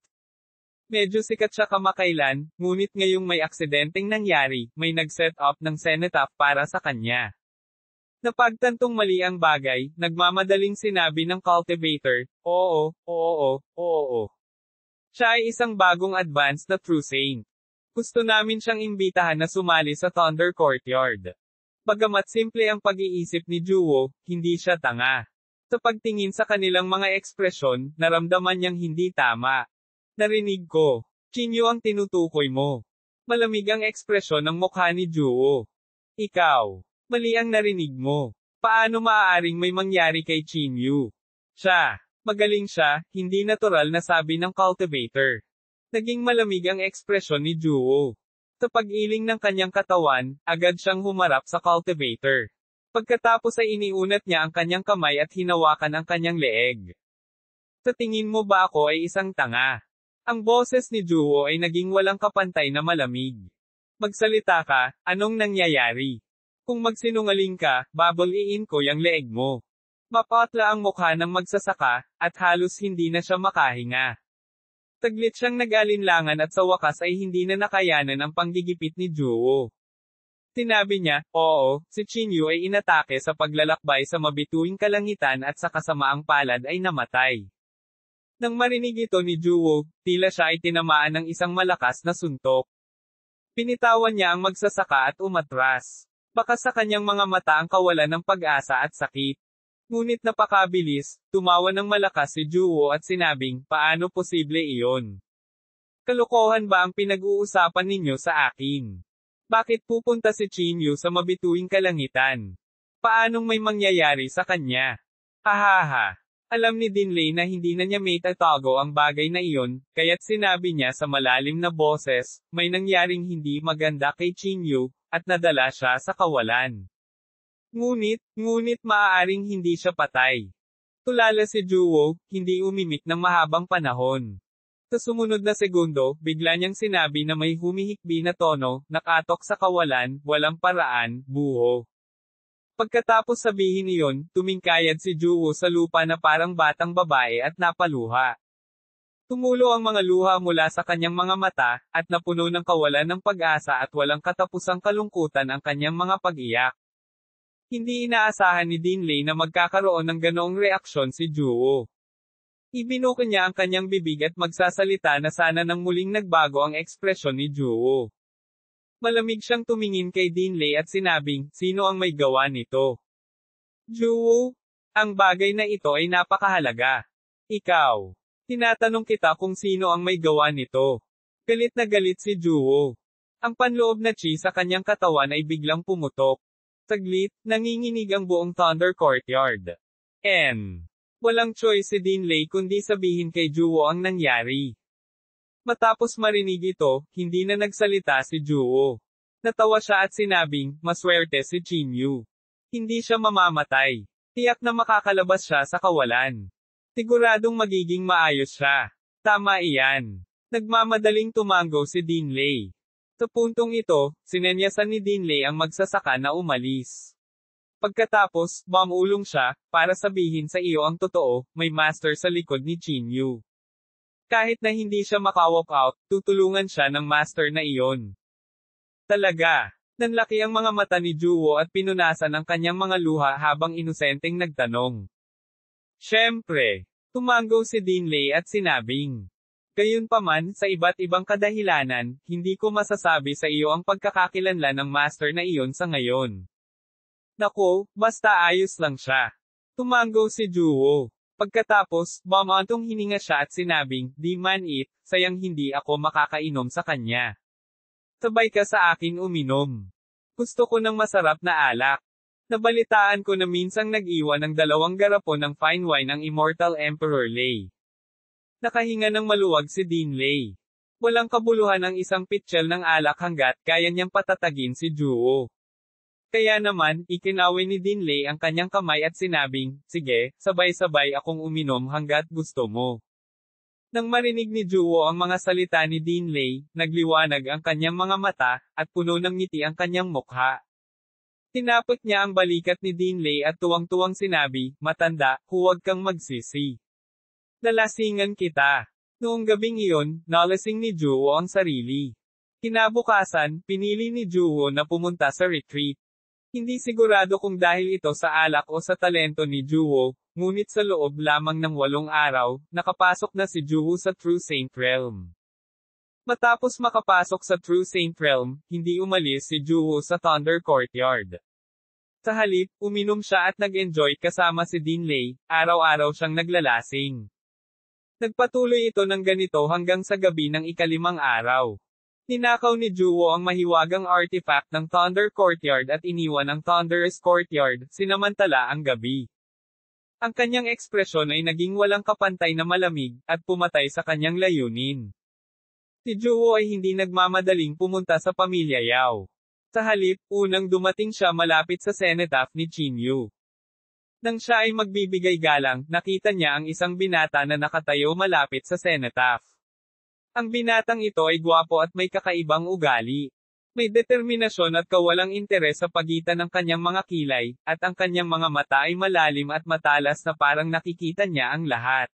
Medyo sikat siya kamakailan, ngunit ngayong may aksidenteng nangyari, may nag-set up ng cenotaph para sa kanya. Napagtantong mali ang bagay, nagmamadaling sinabi ng cultivator, oo. Siya ay isang bagong advance na True Saint. Gusto namin siyang imbitahan na sumali sa Thunder Courtyard. Bagamat simple ang pag-iisip ni Juwo, hindi siya tanga. Sa pagtingin sa kanilang mga ekspresyon, naramdaman niyang hindi tama. Narinig ko. Chinyu ang tinutukoy mo. Malamig ang ekspresyon ng mukha ni Juwo. Ikaw. Mali ang narinig mo. Paano maaaring may mangyari kay Chinyu? Siya. Magaling siya, hindi natural na sabi ng cultivator. Naging malamig ang ekspresyon ni Juwo. Sa pag-iling ng kanyang katawan, agad siyang humarap sa cultivator. Pagkatapos ay iniunat niya ang kanyang kamay at hinawakan ang kanyang leeg. Sa tingin mo ba ako ay isang tanga? Ang boses ni Juwo ay naging walang kapantay na malamig. Magsalita ka, anong nangyayari? Kung magsinungaling ka, babaliin ko yung leeg mo. Mapatla ang mukha ng magsasaka, at halos hindi na siya makahinga. Taglit siyang nag-alinlangan at sa wakas ay hindi na nakayanan ang panggigipit ni Juwo. Sinabi niya, oo, si Chinyu ay inatake sa paglalakbay sa mabituing kalangitan at sa kasamaang palad ay namatay. Nang marinig ito ni Juwo, tila siya ay tinamaan ng isang malakas na suntok. Pinitawan niya ang magsasaka at umatras. Baka sa kanyang mga mata ang kawalan ng pag-asa at sakit. Ngunit napakabilis, tumawa ng malakas si Juwo at sinabing, paano posible iyon? Kalokohan ba ang pinag-uusapan ninyo sa akin? Bakit pupunta si Chinyu sa mabituing kalangitan? Paanong may mangyayari sa kanya? Hahaha. Alam ni Dinley na hindi na niya maitatago ang bagay na iyon, kaya't sinabi niya sa malalim na boses, may nangyaring hindi maganda kay Chinyu, at nadala siya sa kawalan. Ngunit maaaring hindi siya patay. Tulala si Juwo, hindi umimik ng mahabang panahon. Sa sumunod na segundo, bigla niyang sinabi na may humihikbi na tono, nakatok sa kawalan, walang paraan, buho. Pagkatapos sabihin iyon, tumingkayad si Juwo sa lupa na parang batang babae at napaluha. Tumulo ang mga luha mula sa kanyang mga mata, at napuno ng kawalan ng pag-asa at walang katapusang kalungkutan ang kanyang mga pag-iyak. Hindi inaasahan ni Dinley na magkakaroon ng ganoong reaksyon si Juwo. Ibinuko niya ang kanyang bibig at magsasalita na sana nang muling nagbago ang ekspresyon ni Juwo. Malamig siyang tumingin kay Dinley at sinabing, sino ang may gawa nito? Juwoo, ang bagay na ito ay napakahalaga. Ikaw. Tinatanong kita kung sino ang may gawa nito. Galit na galit si Juwoo. Ang panloob na chi sa kanyang katawan ay biglang pumutok. Saglit, nanginginig ang buong Thunder Courtyard. Walang choice si Dinley kundi sabihin kay Juwoo ang nangyari. Matapos marinig ito, hindi na nagsalita si Juwoo. Natawa siya at sinabing, maswerte si Chinyu. Hindi siya mamamatay. Tiyak na makakalabas siya sa kawalan. Siguradong magiging maayos siya. Tama iyan. Nagmamadaling tumango si Dinley. Sa puntong ito, sinenyasan ni Dinley ang magsasaka na umalis. Pagkatapos, bumulong siya, para sabihin sa iyo ang totoo, may master sa likod ni Chinyu. Kahit na hindi siya makawalk out, tutulungan siya ng master na iyon. Talaga. Nanlaki ang mga mata ni Juwoo at pinunasan ang kanyang mga luha habang inosenteng nagtanong. Siyempre. Tumango si Dinley at sinabing. Gayunpaman, sa iba't ibang kadahilanan, hindi ko masasabi sa iyo ang pagkakakilanlan ng master na iyon sa ngayon. Nako, basta ayos lang siya. Tumango si Juwoo. Pagkatapos, bumantong hininga siya at sinabing, di man it, sayang hindi ako makakainom sa kanya. Sabay ka sa akin uminom. Gusto ko ng masarap na alak. Nabalitaan ko na minsang nag-iwan ng 2 garapon ng fine wine ang Immortal Emperor Lei. Nakahinga ng maluwag si Dinley. Walang kabuluhan ang isang pitchel ng alak hanggat kaya niyang patatagin si Juwoo. Kaya naman, ikinawin ni Dinley ang kanyang kamay at sinabing, sige, sabay-sabay akong uminom hanggat gusto mo. Nang marinig ni Juwoo ang mga salita ni Dinley, nagliwanag ang kanyang mga mata, at puno ng ngiti ang kanyang mukha. Tinapot niya ang balikat ni Dinley at tuwang-tuwang sinabi, matanda, huwag kang magsisi. Lalasingan kita. Noong gabing iyon, nalasing ni Juwoo ang sarili. Kinabukasan, pinili ni Juwoo na pumunta sa retreat. Hindi sigurado kung dahil ito sa alak o sa talento ni Juwoo, ngunit sa loob lamang ng 8 araw, nakapasok na si Juwoo sa True Saint Realm. Matapos makapasok sa True Saint Realm, hindi umalis si Juwoo sa Thunder Courtyard. Sa halip, uminom siya at nag-enjoy kasama si Dinley, araw-araw siyang naglalasing. Nagpatuloy ito ng ganito hanggang sa gabi ng 5 araw. Ninakaw ni Juwoo ang mahiwagang artifact ng Thunder Courtyard at iniwan ang Thunderous Courtyard, sinamantala ang gabi. Ang kanyang ekspresyon ay naging walang kapantay na malamig, at pumatay sa kanyang layunin. Si Juwoo ay hindi nagmamadaling pumunta sa pamilya Yao. Sa halip, unang dumating siya malapit sa cenotaph ni Chinyu. Nang siya ay magbibigay galang, nakita niya ang isang binata na nakatayo malapit sa cenotaph. Ang binatang ito ay gwapo at may kakaibang ugali. May determinasyon at kawalang interes sa pagitan ng kanyang mga kilay, at ang kanyang mga mata ay malalim at matalas na parang nakikita niya ang lahat.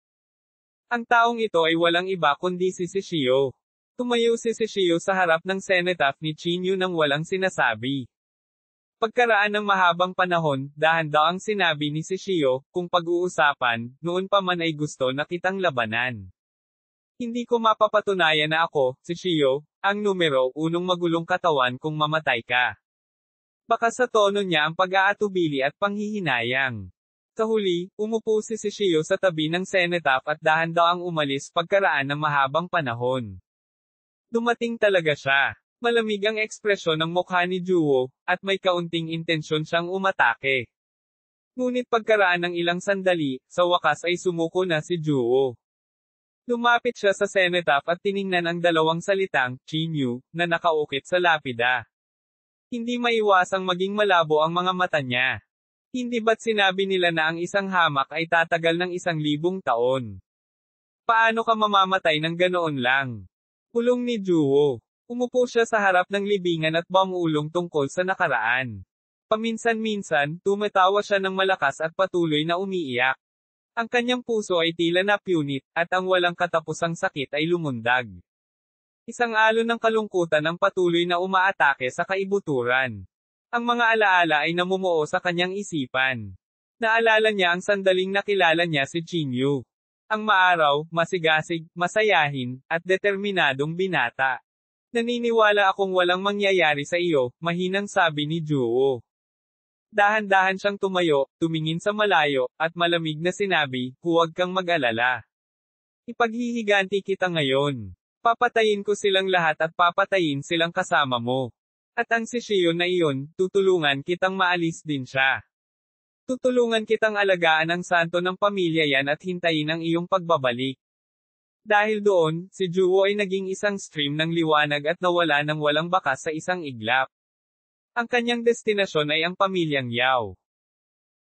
Ang taong ito ay walang iba kundi si Shishio. Tumayo si Shishio sa harap ng cenotaph ni Chinyu nang walang sinasabi. Pagkaraan ng mahabang panahon, dahan-daang sinabi ni Shishio, kung pag-uusapan, noon pa man ay gusto na kitang labanan. Hindi ko mapapatunayan na ako, Shishio, ang numero 1 magulong katawan kung mamatay ka. Baka sa tono niya ang pag-aatubili at panghihinayang. Sa huli, umupo si Shishio sa tabi ng cenotaph at dahan-daang umalis pagkaraan ng mahabang panahon. Dumating talaga siya. Malamig ang ekspresyon ng mukha ni Juwoo, at may kaunting intensyon siyang umatake. Ngunit pagkaraan ng ilang sandali, sa wakas ay sumuko na si Juwoo. Lumapit siya sa cenotaph at tiningnan ang 2 salitang, Chinyu, na nakaukit sa lapida. Hindi maiwasang maging malabo ang mga mata niya. Hindi ba't sinabi nila na ang isang hamak ay tatagal ng 1,000 taon? Paano ka mamamatay ng ganoon lang? Pulong ni Juwoo. Umupo siya sa harap ng libingan at bumulong tungkol sa nakaraan. Paminsan-minsan, tumatawa siya ng malakas at patuloy na umiiyak. Ang kanyang puso ay tila napunit, at ang walang katapusang sakit ay lumundag. Isang alon ng kalungkutan ang patuloy na umaatake sa kaibuturan. Ang mga alaala ay namumuo sa kanyang isipan. Naalala niya ang sandaling nakilala niya si Chinyu. Ang maaraw, masigasig, masayahin, at determinadong binata. Naniniwala akong walang mangyayari sa iyo, mahinang sabi ni Juwo. Dahan-dahan siyang tumayo, tumingin sa malayo, at malamig na sinabi, huwag kang mag-alala. Ipaghihiganti kita ngayon. Papatayin ko silang lahat at papatayin silang kasama mo. At ang si Shion na iyon, tutulungan kitang maalis din siya. Tutulungan kitang alagaan ang santo ng pamilya yan at hintayin ang iyong pagbabalik. Dahil doon, si Juwo ay naging isang stream ng liwanag at nawala ng walang bakas sa isang iglap. Ang kanyang destinasyon ay ang pamilyang Yao.